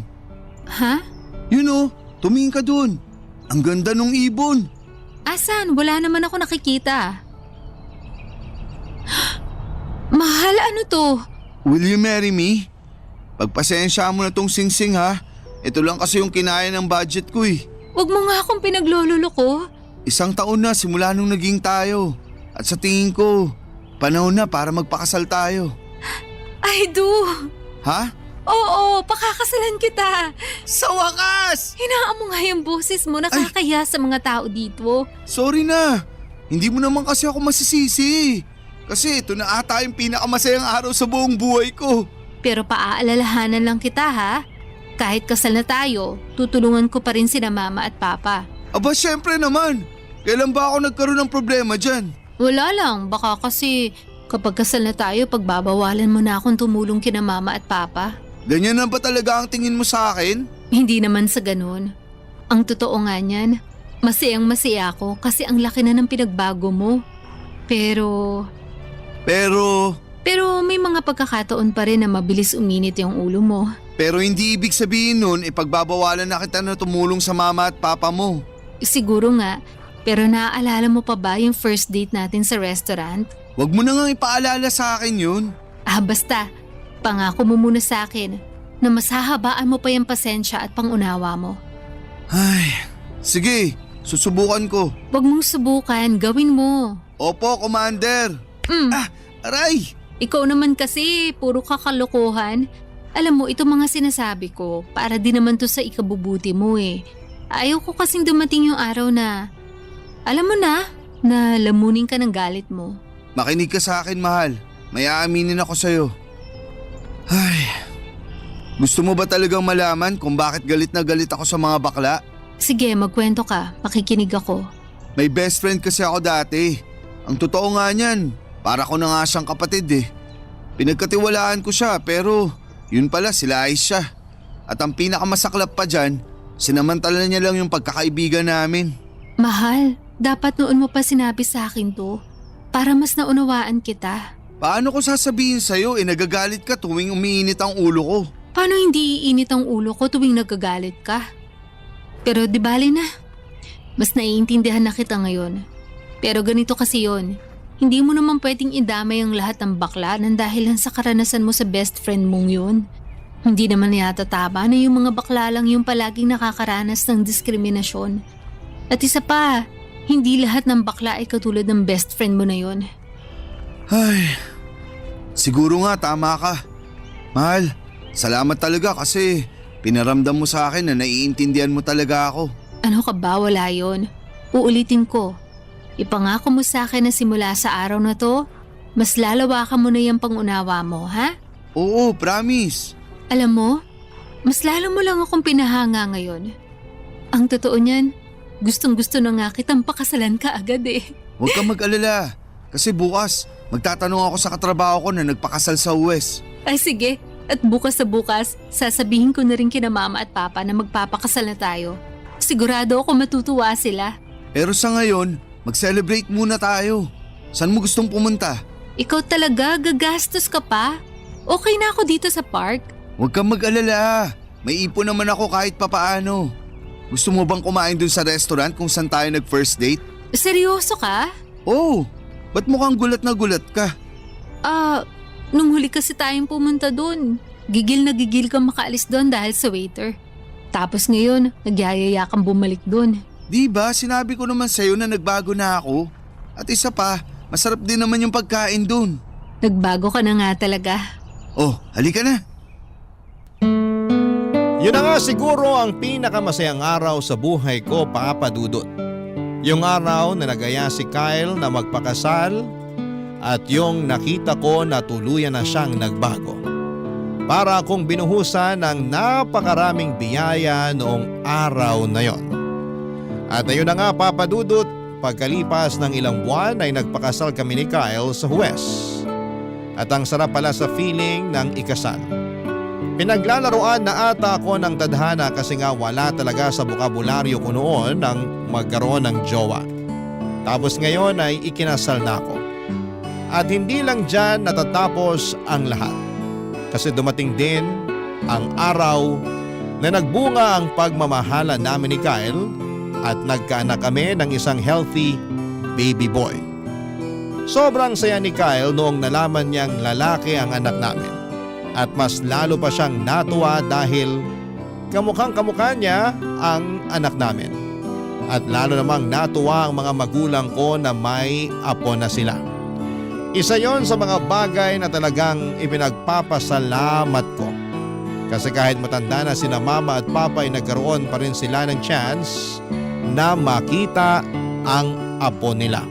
Ha? Yun oh, tumingin ka dun. Ang ganda nung ibon. Asan? Wala naman ako nakikita. Mahal, ano to? Will you marry me? Pagpasensya mo na tong singsing ha. Ito lang kasi yung kinaya ng budget ko eh. Huwag mo nga akong pinaglololo ko. 1 taon na simula nung naging tayo. At sa tingin ko, panahon na para magpakasal tayo. I do. Ha? Oo, pakakasalan kita. Sa wakas! Hinaan mo nga yung boses mo, nakakahiya sa mga tao dito. Sorry na. Hindi mo naman kasi ako masisisi. Kasi ito na ata yung pinakamasayang araw sa buong buhay ko. Pero paaalalahanan lang kita ha. Kahit kasal na tayo, tutulungan ko pa rin sina mama at papa. Aba syempre naman. Kailan ba ako nagkaroon ng problema dyan? Wala lang, baka kasi kapag kasal na tayo, pagbabawalan mo na akong tumulong kina mama at papa. Ganyan na ba talaga ang tingin mo sa akin? Hindi naman sa ganun. Ang totoo nga niyan, masayang-masaya ako kasi ang laki na ng pinagbago mo. Pero may mga pagkakataon pa rin na mabilis uminit yung ulo mo. Pero hindi ibig sabihin nun ipagbabawalan na kita na tumulong sa mama at papa mo. Siguro nga, pero naaalala mo pa ba yung first date natin sa restaurant? Huwag mo na nga ipaalala sa akin yun. Basta, pangako mo muna sa akin na mas hahabaan mo pa yung pasensya at pangunawa mo. Ay, sige, susubukan ko. Huwag mong subukan, gawin mo. Opo, Commander. Aray! Ikaw naman kasi, puro kakalokohan. Alam mo, ito mga sinasabi ko, para din naman to sa ikabubuti mo eh. Ayaw ko kasing dumating yung araw na, alam mo na lamunin ka ng galit mo. Makinig ka sa akin, mahal. May aaminin ako sa'yo. Ay, gusto mo ba talagang malaman kung bakit galit na galit ako sa mga bakla? Sige, magkwento ka. Makikinig ako. May best friend kasi ako dati. Ang totoo nga niyan, para ko na nga siyang kapatid eh. Pinagkatiwalaan ko siya pero yun pala sila ayos siya. At ang pinakamasaklap pa dyan, sinamantala niya lang yung pagkakaibigan namin. Mahal, dapat noon mo pa sinabi sa akin to para mas naunawaan kita. Paano ko sasabihin sa'yo nagagalit ka tuwing umiinit ang ulo ko? Paano hindi iinit ang ulo ko tuwing nagagalit ka? Pero di bali na. Mas naiintindihan na kita ngayon. Pero ganito kasi yon. Hindi mo naman pwedeng idamay ang lahat ng bakla nang dahilan sa karanasan mo sa best friend mong yun. Hindi naman yata tama na yung mga bakla lang yung palaging nakakaranas ng diskriminasyon. At isa pa, hindi lahat ng bakla ay katulad ng best friend mo na yun. Ay, siguro nga tama ka. Mahal, salamat talaga kasi pinaramdam mo sa akin na naiintindihan mo talaga ako. Ano ka ba? Wala yun. Uulitin ko. Ipangako mo sa akin na simula sa araw na to, mas lalawakan mo na yung pangunawa mo, ha? Oo, promise. Alam mo, mas lalo mo lang akong pinahanga ngayon. Ang totoo niyan, gustong-gusto na nga kitang pakasalan ka agad eh. Huwag kang mag-alala kasi bukas magtatanong ako sa katrabaho ko na nagpakasal sa US. Ay sige, at bukas sa bukas, sasabihin ko na rin kina mama at papa na magpapakasal na tayo. Sigurado ako matutuwa sila. Pero sa ngayon, mag-celebrate muna tayo. Saan mo gustong pumunta? Ikaw talaga, gagastos ka pa? Okay na ako dito sa park. Huwag kang mag-alala. May ipon naman ako kahit papaano. Gusto mo bang kumain dun sa restaurant kung saan tayo nag-first date? Seryoso ka? Oo. Ba't mukhang gulat na gulat ka? Nung huli kasi tayong pumunta dun, gigil na gigil kang makaalis dun dahil sa waiter. Tapos ngayon, nagyayaya kang bumalik dun. Di ba sinabi ko naman sa'yo na nagbago na ako? At isa pa, masarap din naman yung pagkain dun. Nagbago ka na nga talaga. Oh, halika na. Yun na nga siguro ang pinakamasayang araw sa buhay ko, Papa Dudut. Yung araw na nagaya si Kyle na magpakasal at yung nakita ko na tuluyan na siyang nagbago. Para akong binuhusan ng napakaraming biyaya noong araw na yon. At ayun na nga, Papa Dudut, pagkalipas ng ilang buwan ay nagpakasal kami ni Kyle sa Huwes. At ang sarap pala sa feeling ng ikasal. Pinaglalaroan na ata ako ng tadhana kasi nga wala talaga sa bokabularyo ko noon ang magkaroon ng jowa. Tapos ngayon ay ikinasal na ako. At hindi lang dyan natatapos ang lahat. Kasi dumating din ang araw na nagbunga ang pagmamahala namin ni Kyle at nagkaanak kami ng isang healthy baby boy. Sobrang saya ni Kyle noong nalaman niyang lalaki ang anak namin. At mas lalo pa siyang natuwa dahil kamukhang kamukha niya ang anak namin. At lalo namang natuwa ang mga magulang ko na may apo na sila. Isa yon sa mga bagay na talagang ipinagpapasalamat ko. Kasi kahit matanda na sina mama at papa ay nagkaroon pa rin sila ng chance na makita ang apo nila.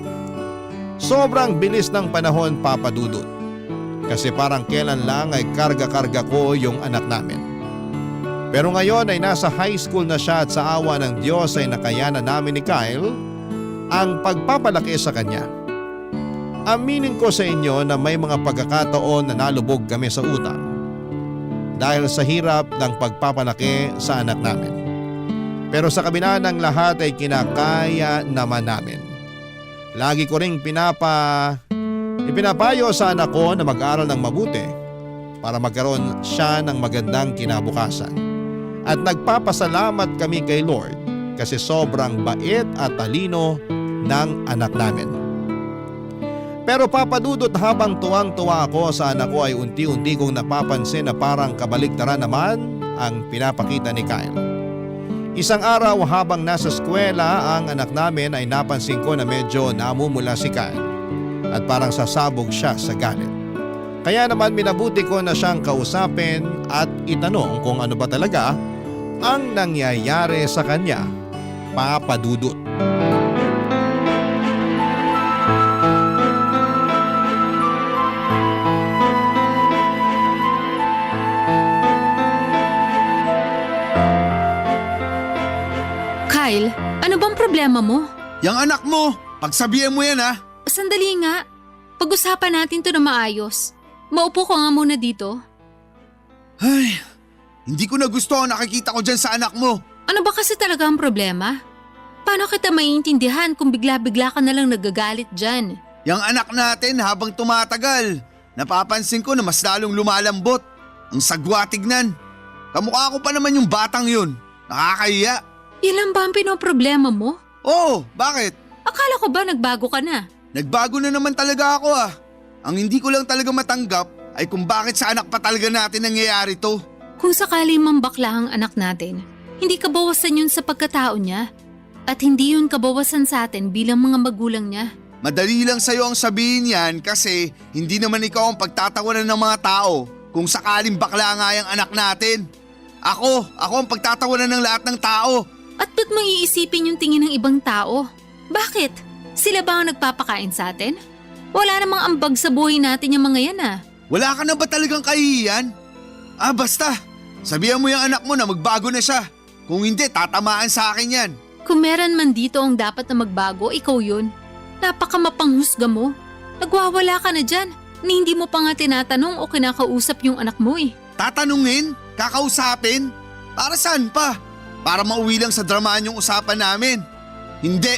Sobrang bilis ng panahon, Papa Dudut. Kasi parang kailan lang ay karga-karga ko yung anak namin. Pero ngayon ay nasa high school na siya at sa awa ng Diyos ay nakayanan namin ni Kyle ang pagpapalaki sa kanya. Aminin ko sa inyo na may mga pagkakataon na nalubog kami sa utang dahil sa hirap ng pagpapalaki sa anak namin. Pero sa kabila ng lahat ay kinakaya naman namin. Lagi ko ring ipinapayo sa anak ko na mag-aral ng mabuti para magkaroon siya ng magandang kinabukasan. At nagpapasalamat kami kay Lord kasi sobrang bait at talino ng anak namin. Pero papadudot, habang tuwang-tuwa ako sa anak ko ay unti-unti kong napapansin na parang kabaligtaran naman ang pinapakita ni Kyle. Isang araw habang nasa eskwela ang anak namin ay napansin ko na medyo namumula si Kyle at parang sasabog siya sa galit. Kaya naman minabuti ko na siyang kausapin at itanong kung ano ba talaga ang nangyayari sa kanya, papadudot. Kyle, ano bang problema mo? Yang anak mo, pagsabihan mo yan ha. Sandali nga. Pag-usapan natin to na maayos. Maupo ka nga muna dito. Ay, hindi ko na gusto ang nakikita ko dyan sa anak mo. Ano ba kasi talaga ang problema? Paano kita maiintindihan kung bigla-bigla ka nalang nagagalit dyan? Yang anak natin habang tumatagal, napapansin ko na mas lalong lumalambot. Ang sagwa tignan. Kamukha ko pa naman yung batang yun. Nakakahiya. Yan lang ba ang pinoproblema mo? Oo, bakit? Akala ko ba nagbago ka na? Nagbago na naman talaga ako ah. Ang hindi ko lang talaga matanggap ay kung bakit sa anak pa talaga natin nangyayari to. Kung sakali mang bakla ang anak natin, hindi kabawasan yun sa pagkatao niya. At hindi yun kabawasan sa atin bilang mga magulang niya. Madali lang sa'yo ang sabihin yan kasi hindi naman ikaw ang pagtatawanan ng mga tao kung sakaling bakla nga yung anak natin. Ako ang pagtatawanan ng lahat ng tao. At ba't mo iisipin yung tingin ng ibang tao? Bakit? Sila ba ang nagpapakain sa atin? Wala namang ambag sa buhay natin yung mga yan ah. Wala ka na ba talagang kahihiyan? Basta. Sabihan mo yung anak mo na magbago na siya. Kung hindi, tatamaan sa akin yan. Kung meron man dito ang dapat na magbago, ikaw yun. Napakamapanghusga mo. Nagwawala ka na dyan. Ni hindi mo pa nga tinatanong o kinakausap yung anak mo eh. Tatanungin? Kakausapin? Para saan pa? Para mauwi lang sa dramaan yung usapan namin. Hindi.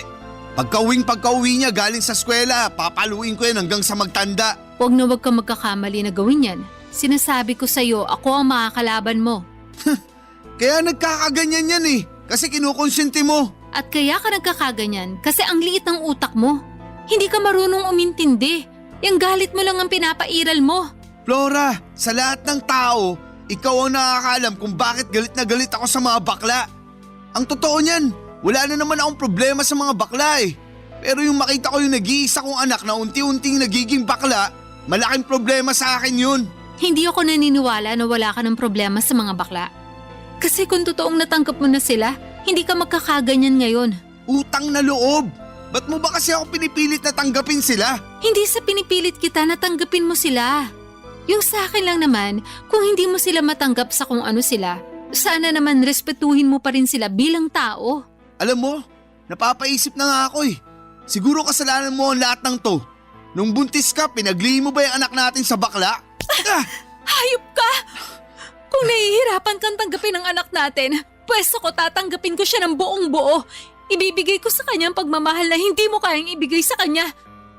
Pagka-uwi niya galing sa eskwela, papaluin ko yan hanggang sa magtanda. Huwag na huwag ka magkakamali na gawin yan. Sinasabi ko sa'yo, ako ang makakalaban mo. Kaya nagkakaganyan yan eh. Kasi kinukonsente mo. At kaya ka nagkakaganyan kasi ang liit ng utak mo. Hindi ka marunong umintindi. Yung galit mo lang ang pinapairal mo. Flora, sa lahat ng tao, ikaw ang nakakaalam kung bakit galit na galit ako sa mga bakla. Ang totoo niyan, wala na naman akong problema sa mga bakla eh. Pero yung makita ko yung nag-iisa kong anak na unti-unting nagiging bakla, malaking problema sa akin yun. Hindi ako naniniwala na wala ka ng problema sa mga bakla. Kasi kung totoong natanggap mo na sila, hindi ka magkakaganyan ngayon. Utang na loob! Ba't mo ba kasi ako pinipilit na tanggapin sila? Hindi sa pinipilit kita na tanggapin mo sila. Yung sa akin lang naman, kung hindi mo sila matanggap sa kung ano sila, sana naman respetuhin mo pa rin sila bilang tao. Alam mo, napapaisip na nga ako eh. Siguro kasalanan mo ang lahat ng to. Nung buntis ka, pinaglihi mo ba yung anak natin sa bakla? Hayop ka! Kung nahihirapan kang tanggapin ang anak natin, pwes ako tatanggapin ko siya ng buong buo. Ibibigay ko sa kanya ang pagmamahal na hindi mo kayang ibigay sa kanya.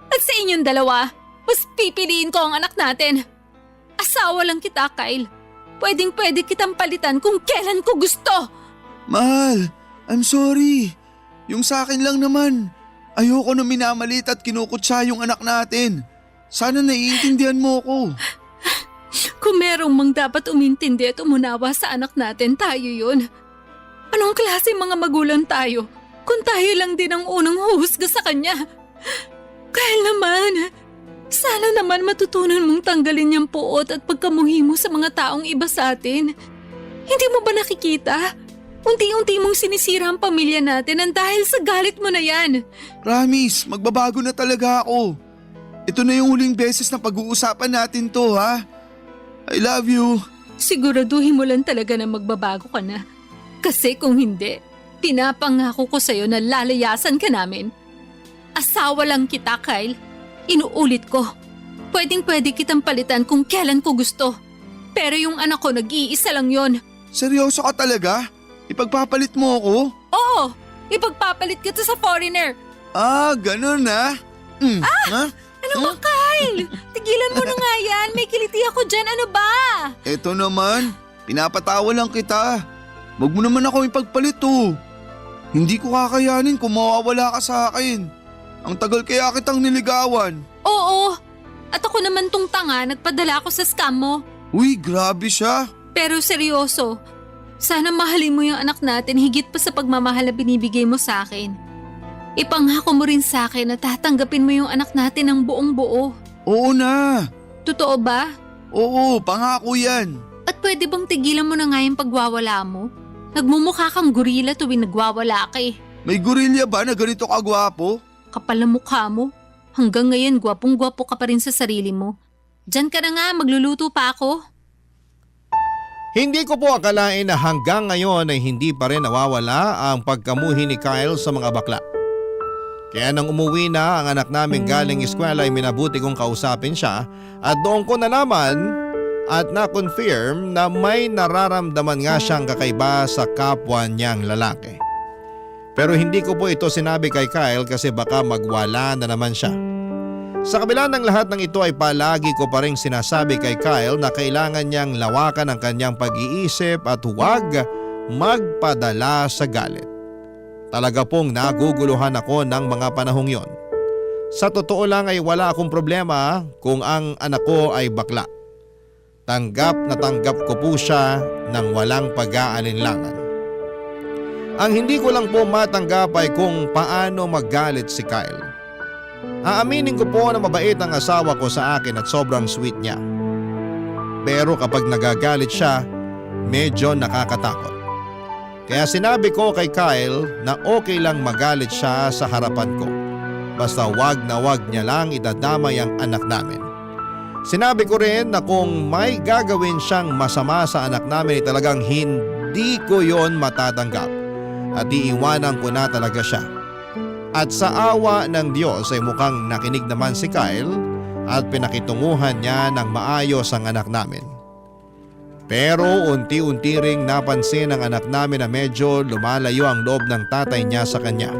At sa inyong dalawa, mas pipiliin ko ang anak natin. Asawa lang kita, Kyle. Pwedeng-pwede kitang palitan kung kailan ko gusto. Mahal, I'm sorry. Yung sa akin lang naman. Ayoko na minamalit at kinukutsa yung anak natin. Sana naiintindihan mo ko. Kung merong mang dapat umintindi at umunawa sa anak natin, tayo yun. Anong klase mga magulang tayo kung tayo lang din ang unang huhusga sa kanya? Kyle naman, sana naman matutunan mong tanggalin yung puot at pagkamuhi mo sa mga taong iba sa atin. Hindi mo ba nakikita? Unti-unti mong sinisira ang pamilya natin ang dahil sa galit mo na yan. Promise, magbabago na talaga ako. Ito na yung huling beses na pag-uusapan natin to ha. I love you. Siguraduhin mo lang talaga na magbabago ka na. Kasi kung hindi, pinapangako ko sa'yo na lalayasan ka namin. Asawa lang kita, Kyle. Inuulit ko. Pwedeng-pwede kitang palitan kung kailan ko gusto. Pero yung anak ko nag-iisa lang yon. Seryoso ka talaga? Ipagpapalit mo ako? Oo! Ipagpapalit kita sa foreigner. Ah, ganun na. Ha? Ano ba, Kyle? Tigilan mo na nga yan. May kiliti ako dyan. Ano ba? Eto naman, pinapatawa lang kita. Wag mo naman ako ipagpalit oh. Hindi ko kakayanin kung mawawala ka sa akin. Ang tagal kaya kitang niligawan. Oo. At ako naman tong tanga, nagpadala ako sa scam mo. Uy, grabe siya. Pero seryoso, sana mahalin mo yung anak natin higit pa sa pagmamahal na binibigay mo sa akin. Ipangako mo rin sa akin na tatanggapin mo yung anak natin ng buong buo. Oo na. Totoo ba? Oo, pangako yan. At pwede bang tigilan mo na nga yung pagwawala mo? Nagmumukha kang gorila tuwing nagwawala ka eh. May gorilya ba na ganito kagwapo? Kapal ang mukha mo. Hanggang ngayon, gwapong-gwapo ka pa rin sa sarili mo. Diyan ka na nga, magluluto pa ako. Hindi ko po akalain na hanggang ngayon ay hindi pa rin nawawala ang pagkamuhi ni Kyle sa mga bakla. Kaya nang umuwi na ang anak namin galing eskwela ay minabuti kong kausapin siya at doon ko nalaman at na-confirm na may nararamdaman nga siyang kakaiba sa kapwa niyang lalaki. Pero hindi ko po ito sinabi kay Kyle kasi baka magwala na naman siya. Sa kabila ng lahat ng ito ay palagi ko pa rin sinasabi kay Kyle na kailangan niyang lawakan ang kanyang pag-iisip at huwag magpadala sa galit. Talaga pong naguguluhan ako ng mga panahong yon. Sa totoo lang ay wala akong problema kung ang anak ko ay bakla. Tanggap na tanggap ko po siya ng walang pag-aalinlangan. Ang hindi ko lang po matanggap ay kung paano magalit si Kyle. Aaminin ko po na mabait ang asawa ko sa akin at sobrang sweet niya. Pero kapag nagagalit siya, medyo nakakatakot. Kaya sinabi ko kay Kyle na okay lang magalit siya sa harapan ko. Basta wag na wag niya lang idadamay ang anak namin. Sinabi ko rin na kung may gagawin siyang masama sa anak namin ay talagang hindi ko yon matatanggap at iiwanan ko na talaga siya. At sa awa ng Diyos ay mukhang nakinig naman si Kyle at pinakitunguhan niya ng maayos ang anak namin. Pero unti-unti ring napansin ng anak namin na medyo lumalayo ang loob ng tatay niya sa kanya.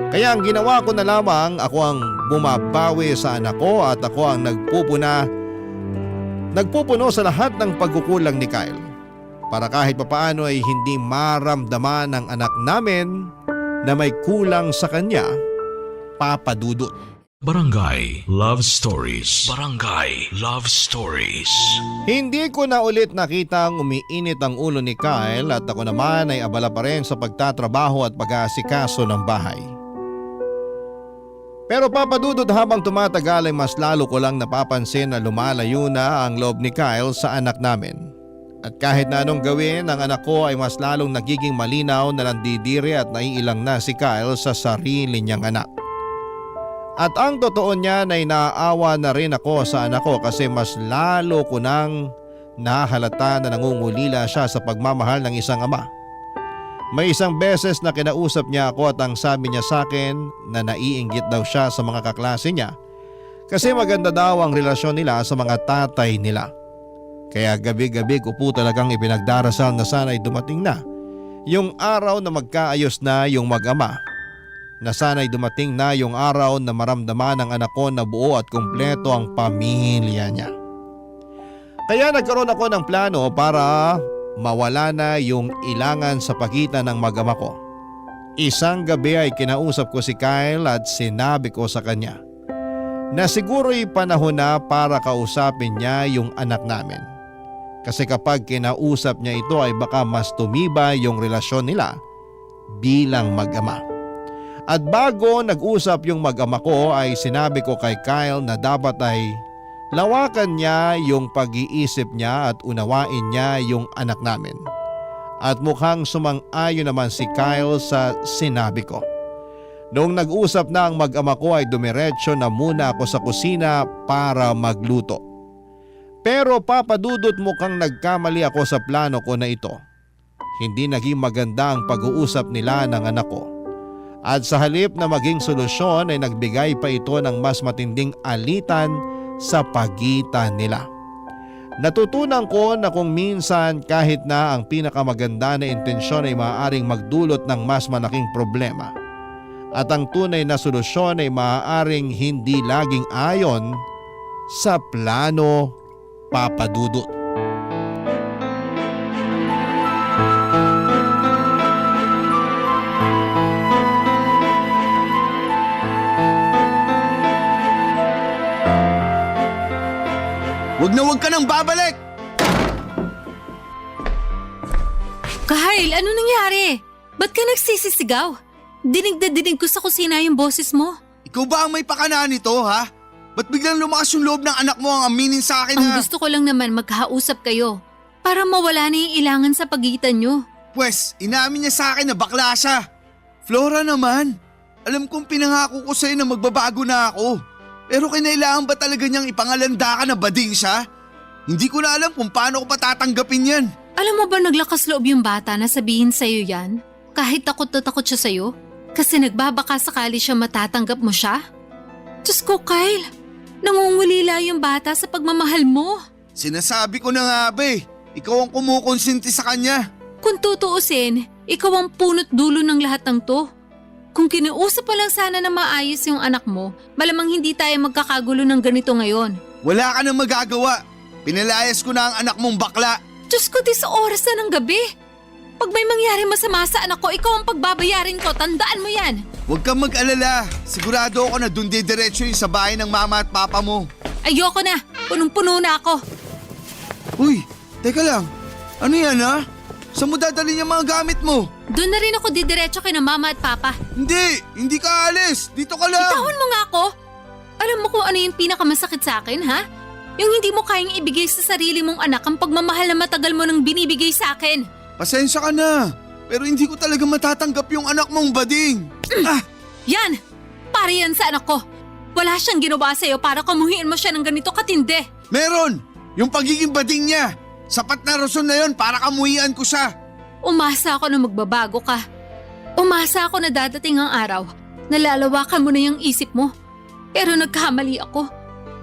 Kaya ang ginawa ko na lamang, ako ang bumabawi sa anak ko at ako ang nagpupuno sa lahat ng pagkukulang ni Kyle. Para kahit papaano ay hindi maramdaman ng anak namin na may kulang sa kanya, Papa Dudut. Barangay Love Stories. Barangay Love Stories. Hindi ko na ulit nakitang umiinit ang ulo ni Kyle at ako naman ay abala pa rin sa pagtatrabaho at pag-aasikaso ng bahay. Pero Papa Dudut, habang tumatagal ay mas lalo ko lang napapansin na lumalayo na ang loob ni Kyle sa anak namin. At kahit na anong gawin, ang anak ko ay mas lalong nagiging malinaw na nandidiri at naiilang na si Kyle sa sarili niyang anak. At ang totoo niyan ay naaawa na rin ako sa anak ko kasi mas lalo ko nang nahalata na nangungulila siya sa pagmamahal ng isang ama. May isang beses na kinausap niya ako at ang sabi niya sa akin na naiinggit daw siya sa mga kaklase niya kasi maganda daw ang relasyon nila sa mga tatay nila. Kaya gabi-gabi ko po talagang ipinagdarasal na sana'y dumating na yung araw na magkaayos na yung mag-ama. Na sana'y dumating na yung araw na maramdaman ng anak ko na buo at kumpleto ang pamilya niya. Kaya nagkaroon ako ng plano para mawala na yung ilangan sa pagitan ng mag-ama ko. Isang gabi ay kinausap ko si Kyle at sinabi ko sa kanya na siguro'y panahon na para kausapin niya yung anak namin. Kasi kapag kinausap niya ito ay baka mas tumibay yung relasyon nila bilang mag-ama. At bago nag-usap yung mag-ama ko ay sinabi ko kay Kyle na dapat ay lawakan niya yung pag-iisip niya at unawain niya yung anak namin. At mukhang sumang-ayon naman si Kyle sa sinabi ko. Noong nag-usap na ang mag-ama ko ay dumiretso na muna ako sa kusina para magluto. Pero Papa Dudut, mukhang nagkamali ako sa plano ko na ito. Hindi naging maganda ang pag-uusap nila ng anak ko. At sa halip na maging solusyon ay nagbigay pa ito ng mas matinding alitan sa pagitan nila. Natutunan ko na kung minsan kahit na ang pinakamaganda na intensyon ay maaaring magdulot ng mas malaking problema. At ang tunay na solusyon ay maaaring hindi laging ayon sa plano, Papa Dudut. Huwag ka nang babalik! Kyle, ano nangyari? Ba't ka nagsisisigaw? Dinig na dinig ko sa kusina yung boses mo. Ikaw ba ang may pakana nito, ha? Ba't biglang lumakas yung loob ng anak mo ang aminin sa akin Ang na… gusto ko lang naman magkausap kayo para mawala na yung ilangan sa pagitan nyo. Pwes, inamin niya sa akin na bakla siya. Flora naman, alam kong pinangako ko sa'yo na magbabago na ako. Pero kinailangan ba talaga niyang ipangalanda ka na bading siya? Hindi ko na alam kung paano ko patatanggapin yan. Alam mo ba naglakas loob yung bata na sabihin sa'yo yan? Kahit takot na takot siya sa'yo? Kasi nagbabaka sakali siya matatanggap mo siya? Diyos ko, Kyle, nangungulila yung bata sa pagmamahal mo. Sinasabi ko na nga ba ikaw ang kumukonsinti sa kanya. Kung tutuusin, ikaw ang punot dulo ng lahat ng to. Kung kinausap pa lang sana na maayos yung anak mo, malamang hindi tayo magkakagulo ng ganito ngayon. Wala ka nang magagawa. Pinalayas ko na ang anak mong bakla. Diyos ko, di sa oras na ng gabi. Pag may mangyari masama sa anak ko, ikaw ang pagbabayarin ko. Tandaan mo yan. Huwag kang mag-alala. Sigurado ako na doon diretso yung sa bahay ng mama at papa mo. Ayoko na. Punong-puno na ako. Uy, teka lang. Ano yan ha? Saan mo dadalhin yung mga gamit mo? Doon na rin ako didiretso kina mama at papa. Hindi ka alis. Dito ka lang. Bitawan mo nga ako. Alam mo kung ano yung pinakamasakit sa akin, ha? Yung hindi mo kayang ibigay sa sarili mong anak ang pagmamahal na matagal mo nang binibigay sa akin. Pasensya ka na. Pero hindi ko talaga matatanggap yung anak mong bading. Yan! Para yan sa anak ko. Wala siyang ginawa sa'yo para kamuhiin mo siya ng ganito katindi. Meron! Yung pagiging bading niya. Sapat na rason na yon para kamuhian ko siya. Umasa ako na magbabago ka. Umasa ako na dadating ang araw. Nalalawakan mo na yung isip mo. Pero nagkamali ako.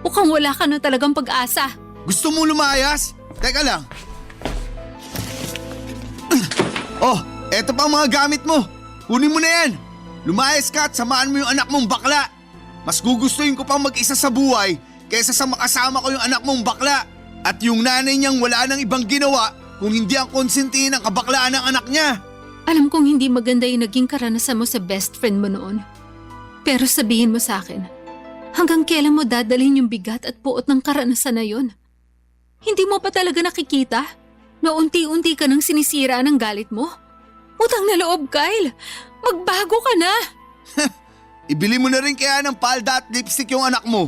Mukhang wala ka na talagang pag-asa. Gusto mo lumayas? Teka lang. Oh, eto pa ang mga gamit mo. Kunin mo na yan. Lumayas ka at samaan mo yung anak mong bakla. Mas gugustuhin ko pang mag-isa sa buhay kaysa sa makasama ko yung anak mong bakla. At yung nanay niyang wala nang ibang ginawa kung hindi ang konsintihin ng kabaklaan ng anak niya. Alam kong hindi maganda yung naging karanasan mo sa best friend mo noon. Pero sabihin mo sa akin, hanggang kailan mo dadalhin yung bigat at puot ng karanasan na yun? Hindi mo pa talaga nakikita na unti-unti ka nang sinisira ng galit mo? Utang na loob, Kyle. Magbago ka na. Ibili mo na rin kaya ng palda at lipstick yung anak mo.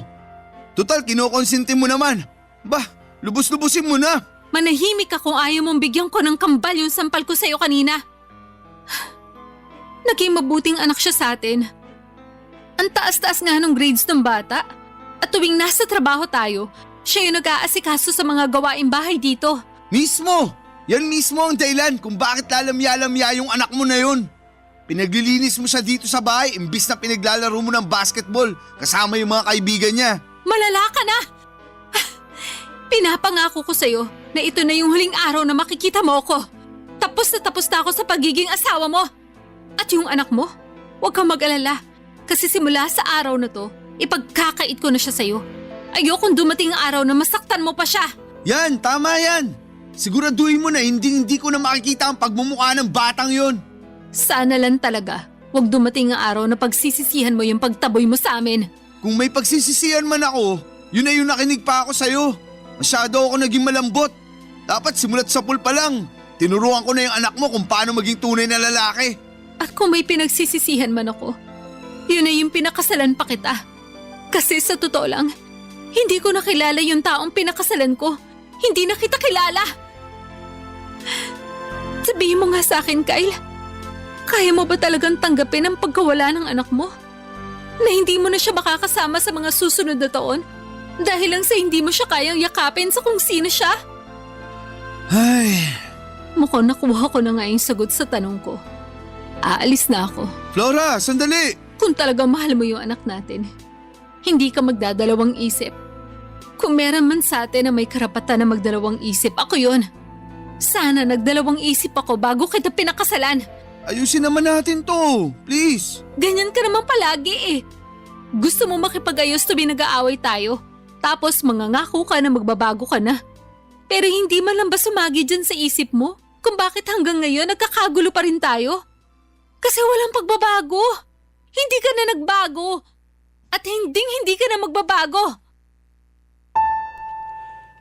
Total, kinukonsinti mo naman. Bah, lubos-lubusin mo na. Manahimik ka kung ayaw mong bigyan ko ng kambal yung sampal ko sa'yo kanina. Naging mabuting anak siya sa atin. Ang taas-taas nga ng grades ng bata. At tuwing nasa trabaho tayo, siya yung nag-aasikaso sa mga gawaing bahay dito. Mismo! Yan mismo ang dahilan kung bakit lalamya-lamya yung anak mo na yun. Pinaglilinis mo siya dito sa bahay imbis na pinaglalaro mo ng basketball kasama yung mga kaibigan niya. Malala ka na! Pinapangako ko sa'yo na ito na yung huling araw na makikita mo ako. Tapos na ako sa pagiging asawa mo. At yung anak mo, huwag kang mag-alala. Kasi simula sa araw na to, ipagkakait ko na siya sa'yo. Ayokong dumating ang araw na masaktan mo pa siya. Yan, tama yan. Siguraduhin mo na hindi ko na makikita ang pagmumukha ng batang yon. Sana lang talaga, huwag dumating ang araw na pagsisisihan mo yung pagtaboy mo sa amin. Kung may pagsisisihan man ako, yun na yung nakinig pa ako sa'yo. Masyado ako naging malambot. Dapat simulat sa pool pa lang. Tinuruan ko na yung anak mo kung paano maging tunay na lalaki. At kung may pinagsisisihan man ako, yun na yung pinakasalan pa kita. Kasi sa totoo lang, hindi ko nakilala yung taong pinakasalan ko. Hindi na kita kilala. Sabihin mo nga sa akin, Kyle. Kaya mo ba talagang tanggapin ang pagkawala ng anak mo? Na hindi mo na siya makakasama sa mga susunod na taon? Dahil lang sa hindi mo siya kayang yakapin sa kung sino siya. Ay, Mukhang nakuha ko na nga yung sagot sa tanong ko. Aalis na ako. Flora, sandali! Kung talagang mahal mo yung anak natin, hindi ka magdadalawang isip. Kung meron man sa atin na may karapatan na magdalawang isip, ako yun. Sana nagdalawang isip ako bago kita pinakasalan. Ayusin naman natin to, please. Ganyan ka naman palagi eh. Gusto mo makipag-ayos tuwing nag-aaway tayo. Tapos mangangako ka na magbabago ka na. Pero hindi man lang ba sumagi dyan sa isip mo? Kung bakit hanggang ngayon nagkakagulo pa rin tayo? Kasi walang pagbabago. Hindi ka na nagbago. At hindi ka na magbabago.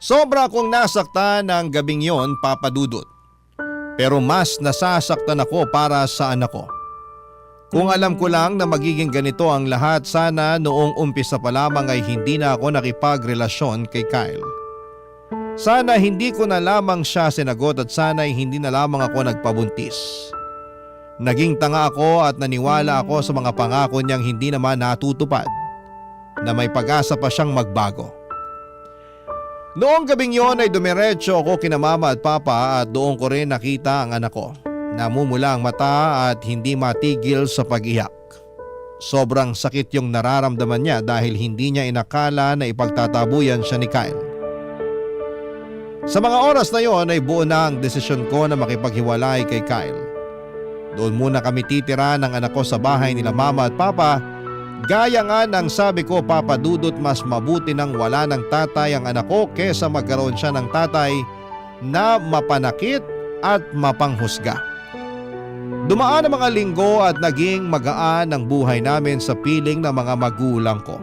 Sobra akong nasaktan ng gabing yon, Papa Dudut. Pero mas nasasaktan ako para sa anak ko. Kung alam ko lang na magiging ganito ang lahat, sana noong umpisa pa lamang ay hindi na ako nakipagrelasyon kay Kyle. Sana hindi ko na lamang siya sinagot at sana ay hindi na lamang ako nagpabuntis. Naging tanga ako at naniwala ako sa mga pangako niyang hindi naman natutupad, na may pag-asa pa siyang magbago. Noong gabing yon ay dumiretso ako kina mama at papa at doon ko rin nakita ang anak ko. Namumula ang mata at hindi matigil sa pag-iyak. Sobrang sakit yung nararamdaman niya dahil hindi niya inakala na ipagtatabuyan siya ni Kyle. Sa mga oras na yon ay buo na ang desisyon ko na makipaghiwalay kay Kyle. Doon muna kami titira ng anak ko sa bahay nila mama at papa. Gaya nga ng sabi ko, Papa Dudut, mas mabuti nang wala ng tatay ang anak ko kesa magkaroon siya ng tatay na mapanakit at mapanghusga. Dumaan ang mga linggo at naging magaan ang buhay namin sa piling ng mga magulang ko.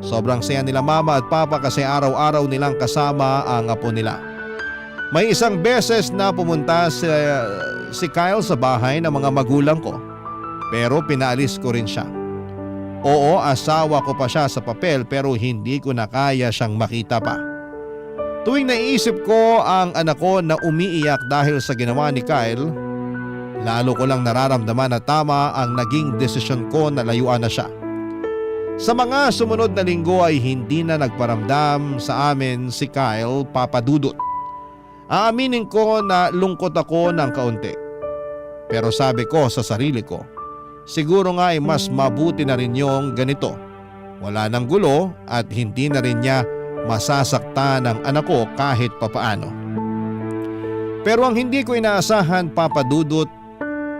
Sobrang saya nila mama at papa kasi araw-araw nilang kasama ang apo nila. May isang beses na pumunta si Kyle sa bahay ng mga magulang ko, pero pinaalis ko rin siya. Oo, asawa ko pa siya sa papel pero hindi ko na kaya siyang makita pa. Tuwing naisip ko ang anak ko na umiiyak dahil sa ginawa ni Kyle, lalo ko lang nararamdaman na tama ang naging desisyon ko na layuan na siya. Sa mga sumunod na linggo ay hindi na nagparamdam sa amin si Kyle, Papa Dudut. Aaminin ko na lungkot ako ng kaunti. Pero sabi ko sa sarili ko, siguro nga ay mas mabuti na rin yung ganito. Wala nang gulo at hindi na rin niya masasaktan ang anak ko kahit papaano. Pero ang hindi ko inaasahan, Papa Dudut,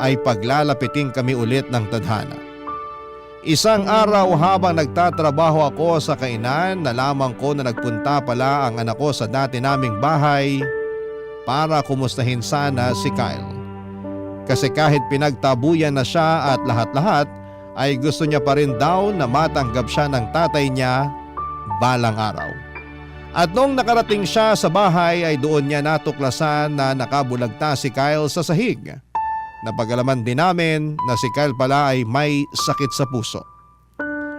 ay paglalapitin kami ulit ng tadhana. Isang araw habang nagtatrabaho ako sa kainan, nalaman ko na nagpunta pala ang anak ko sa dati naming bahay para kumustahin sana si Kyle. Kasi kahit pinagtabuyan na siya at lahat-lahat ay gusto niya pa rin daw na matanggap siya ng tatay niya balang araw. At nung nakarating siya sa bahay ay doon niya natuklasan na nakabulagta si Kyle sa sahig. Napagalaman din namin na si Kyle pala ay may sakit sa puso.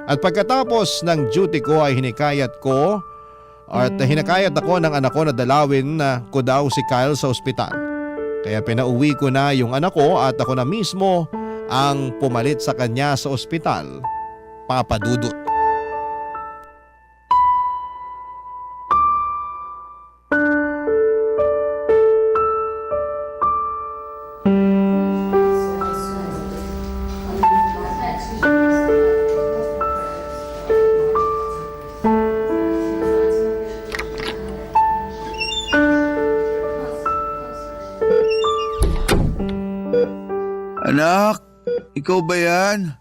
At pagkatapos ng duty ko ay hinakayat ako ng anak ko na dalawin ko daw si Kyle sa ospital. Kaya pinauwi ko na yung anak ko at ako na mismo ang pumalit sa kanya sa ospital, Papa Dudut. Anak, ikaw ba yan?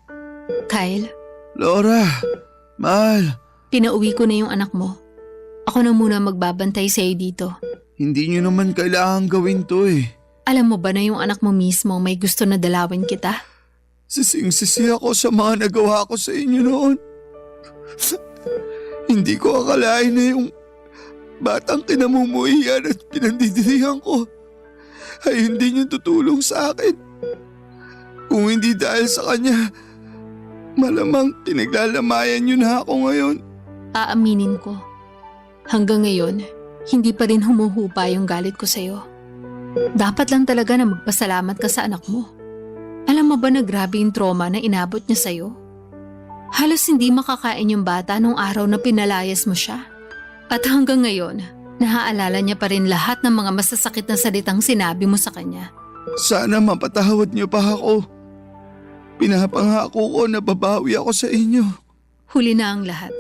Kyle, Laura, mahal. pinauwi ko na yung anak mo. Ako na muna magbabantay sa'yo dito. Hindi niyo naman kailangan gawin to eh. Alam mo ba na yung anak mo mismo may gusto na dalawin kita? Sising-sisi ako sa mga nagawa ko sa inyo noon. Hindi ko akalain na yung batang kinamumuhian at pinandidirihan ko ay hindi niyo tutulong sa akin. Kung hindi dahil sa kanya, malamang pinaglalamayan niyo na ako ngayon. Aaminin ko. Hanggang ngayon, hindi pa rin humuhupa yung galit ko sa'yo. Dapat lang talaga na magpasalamat ka sa anak mo. Alam mo ba na grabe yung trauma na inabot niya sa'yo? Halos hindi makakain yung bata nung araw na pinalayas mo siya. At hanggang ngayon, naaalala niya pa rin lahat ng mga masasakit na salitang sinabi mo sa kanya. Sana mapatawad niyo pa ako. Pinapangako ko na babawi ako sa inyo. Huli na ang lahat.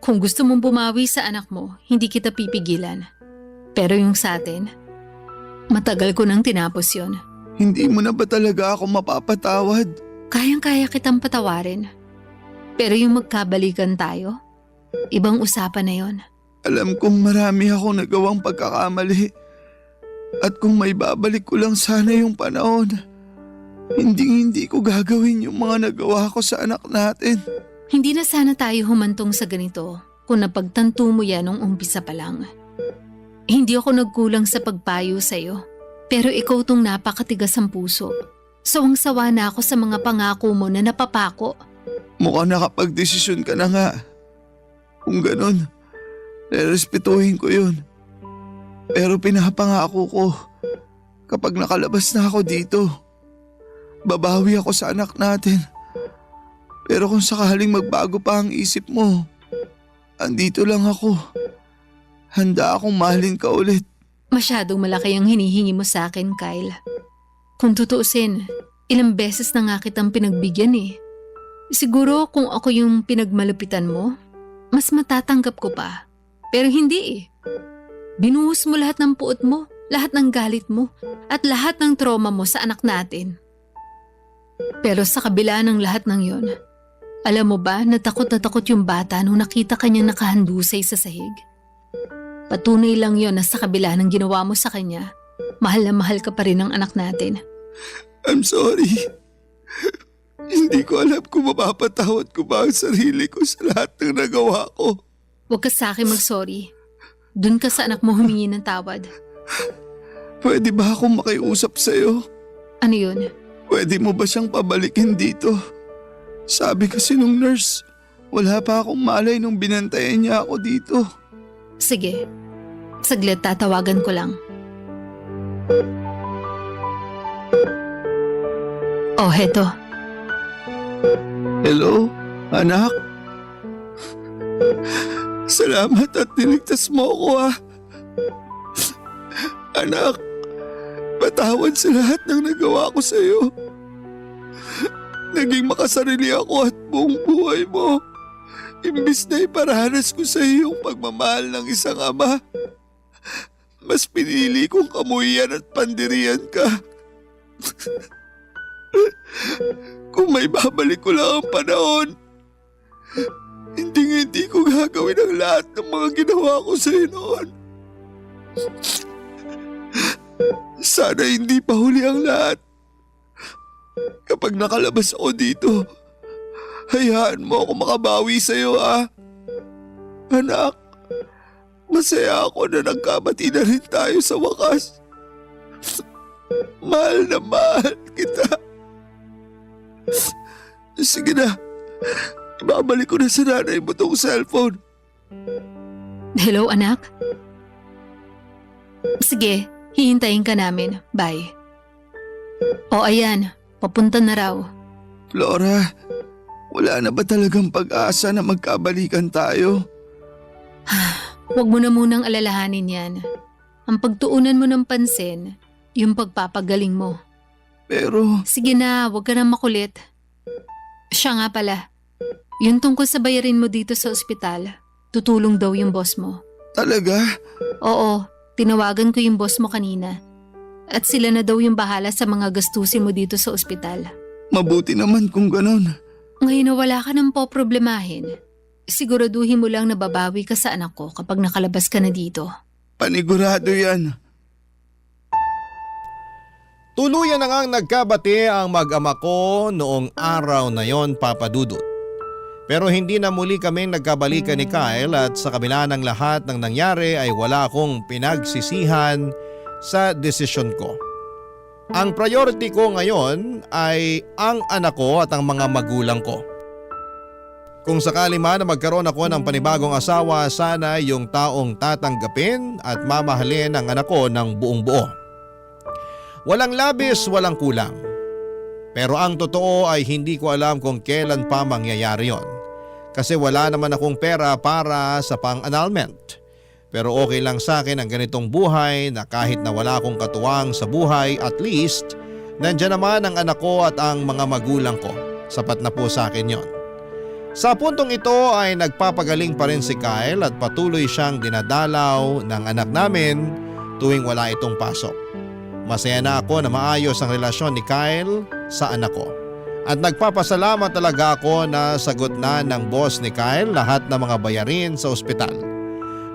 Kung gusto mong bumawi sa anak mo, hindi kita pipigilan. Pero yung sa atin, matagal ko nang tinapos yon. Hindi mo na ba talaga ako mapapatawad? Kayang-kaya kitang patawarin. Pero yung magkabalikan tayo, ibang usapan na yon. Alam kong marami akong nagawang pagkakamali. At kung may babalik ko lang sana yung panahon, hindi ko gagawin yung mga nagawa ko sa anak natin. Hindi na sana tayo humantong sa ganito kung napagtanto mo yan nung umpisa pa lang. Hindi ako nagkulang sa pagpayo sa'yo, pero ikaw tong napakatigas ang puso. Sawang-sawa na ako sa mga pangako mo na napapako. Mukhang nakapag-desisyon ka na nga. Kung ganun, rerespetuhin ko yun. Pero pinapangako ko, kapag nakalabas na ako dito, babawi ako sa anak natin. Pero kung sakaling magbago pa ang isip mo, andito lang ako. Handa akong mahalin ka ulit. Masyadong malaki ang hinihingi mo sa akin, Kyle. Kung tutuusin, ilang beses na nga kitang pinagbigyan eh. Siguro kung ako yung pinagmalupitan mo, mas matatanggap ko pa. Pero hindi eh. Binuhos mo lahat ng puot mo, lahat ng galit mo, at lahat ng trauma mo sa anak natin. Pero sa kabila ng lahat ng yon, alam mo ba na takot yung bata nung nakita kanyang nakahandusay sa sahig? Patunay lang yon na sa kabila ng ginawa mo sa kanya, mahal na mahal ka pa rin ng anak natin. I'm sorry. Hindi ko alam kung mapapatawad ko ba ang sarili ko sa lahat ng nagawa ko. Huwag ka sa akin mag-sorry. Doon ka sa anak mo humingi ng tawad. Pwede ba akong makiusap sa'yo? Ano yun? Pwede mo ba siyang pabalikin dito? Sabi kasi nung nurse, wala pa akong malay nung binantayan niya ako dito. Sige. Saglit, tatawagan ko lang. Oh, heto. Hello, anak? Salamat at niligtas mo ako Anak, patawad sa lahat ng nagawa ko sa'yo. Naging makasarili ako at buong buhay mo. Imbis na iparanas ko sa iyo yung pagmamahal ng isang ama, mas pinili kong kamuhian at pandirian ka. Kung may babalik ko lang ang panahon, hindi ko gagawin ang lahat ng mga ginawa ko sa iyo noon. Sana hindi pa huli ang lahat. Kapag nakalabas ako dito, hayaan mo ako makabawi sa iyo, Anak, masaya ako na nagkamati na rin tayo sa wakas. Mahal na mahal kita. Sige na, ibabalik ko na sa nanay mo tong cellphone. Hello, anak? Sige, hihintayin ka namin. Bye. O ayan, papunta na raw. Flora, wala na ba talagang pag-asa na magkabalikan tayo? Huwag mo na munang alalahanin yan. Ang pagtuunan mo ng pansin, yung pagpapagaling mo. Pero Sige na, huwag ka na makulit. Siya nga pala, yung tungkol sa bayarin mo dito sa ospital, tutulong daw yung boss mo. talaga, Oo, tinawagan ko yung boss mo kanina. At sila na daw yung bahala sa mga gastusin mo dito sa ospital. mabuti naman kung ganon. Ngayon na wala ka nang poproblemahin, siguraduhin mo lang na babawi ka sa anak ko kapag nakalabas ka na dito. Panigurado yan. Tuluyan na ngang nagkabati ang mag-ama ko noong araw na yon, Papa Dudut. Pero hindi na muli kaming nagkabalikan ni Kyle at sa kabila ng lahat ng nangyari ay wala akong pinagsisihan sa desisyon ko. Ang priority ko ngayon ay ang anak ko at ang mga magulang ko. Kung sakali man na magkaroon ako ng panibagong asawa, sana yung taong tatanggapin at mamahalin ang anak ko ng buong buo. Walang labis, walang kulang. Pero ang totoo ay hindi ko alam kung kailan pa mangyayari yon. Kasi wala naman akong pera para sa pang-annulment. Pero okay lang sa akin ang ganitong buhay na kahit na wala akong katuwang sa buhay, at least nandiyan naman ang anak ko at ang mga magulang ko. Sapat na po sa akin yon. Sa puntong ito ay nagpapagaling pa rin si Kyle at patuloy siyang dinadalaw ng anak namin tuwing wala itong pasok. Masaya na ako na maayos ang relasyon ni Kyle sa anak ko. At nagpapasalamat talaga ako na sagot na ng boss ni Kyle lahat ng mga bayarin sa ospital.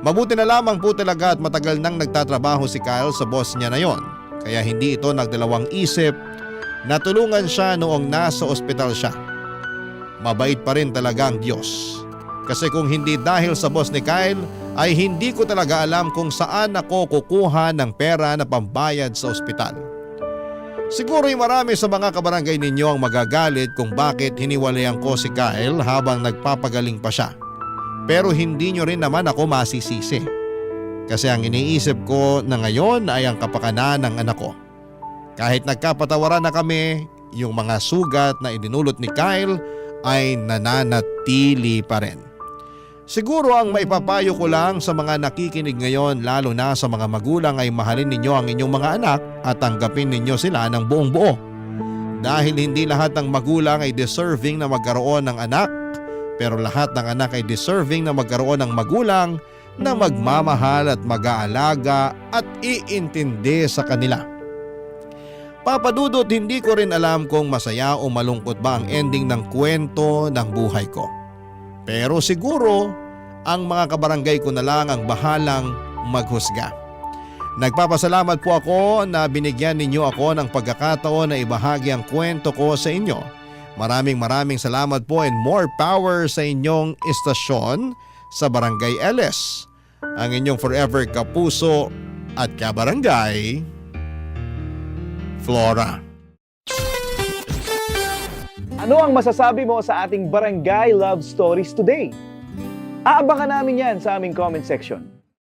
Mabuti na lamang po talaga at matagal nang nagtatrabaho si Kyle sa boss niya na yon. Kaya hindi ito nagdalawang isip na tulungan siya noong nasa ospital siya. Mabait pa rin talaga ang Diyos. Kasi kung hindi dahil sa boss ni Kyle ay hindi ko talaga alam kung saan ako kukuha ng pera na pambayad sa ospital. Siguro'y marami sa mga kabarangay ninyo ang magagalit kung bakit hiniwalayan ko si Kyle habang nagpapagaling pa siya. Pero hindi nyo rin naman ako masisisi. Kasi ang iniisip ko na ngayon ay ang kapakanan ng anak ko. Kahit nagkapatawaran na kami, yung mga sugat na idinulot ni Kyle ay nananatili pa rin. Siguro ang maipapayo ko lang sa mga nakikinig ngayon, lalo na sa mga magulang, ay mahalin ninyo ang inyong mga anak at tanggapin ninyo sila ng buong buo. Dahil hindi lahat ng magulang ay deserving na magkaroon ng anak, pero lahat ng anak ay deserving na magkaroon ng magulang na magmamahal at mag-aalaga at iintindi sa kanila. Papa Dudut, hindi ko rin alam kung masaya o malungkot ba ang ending ng kwento ng buhay ko. Pero siguro, ang mga kabarangay ko na lang ang bahalang maghusga. Nagpapasalamat po ako na binigyan ninyo ako ng pagkakataon na ibahagi ang kwento ko sa inyo. Maraming salamat po and more power sa inyong istasyon sa Barangay LS. Ang inyong forever kapuso at kabarangay, Flora. Ano ang masasabi mo sa ating Barangay Love Stories today? Aabangan namin yan sa aming comment section.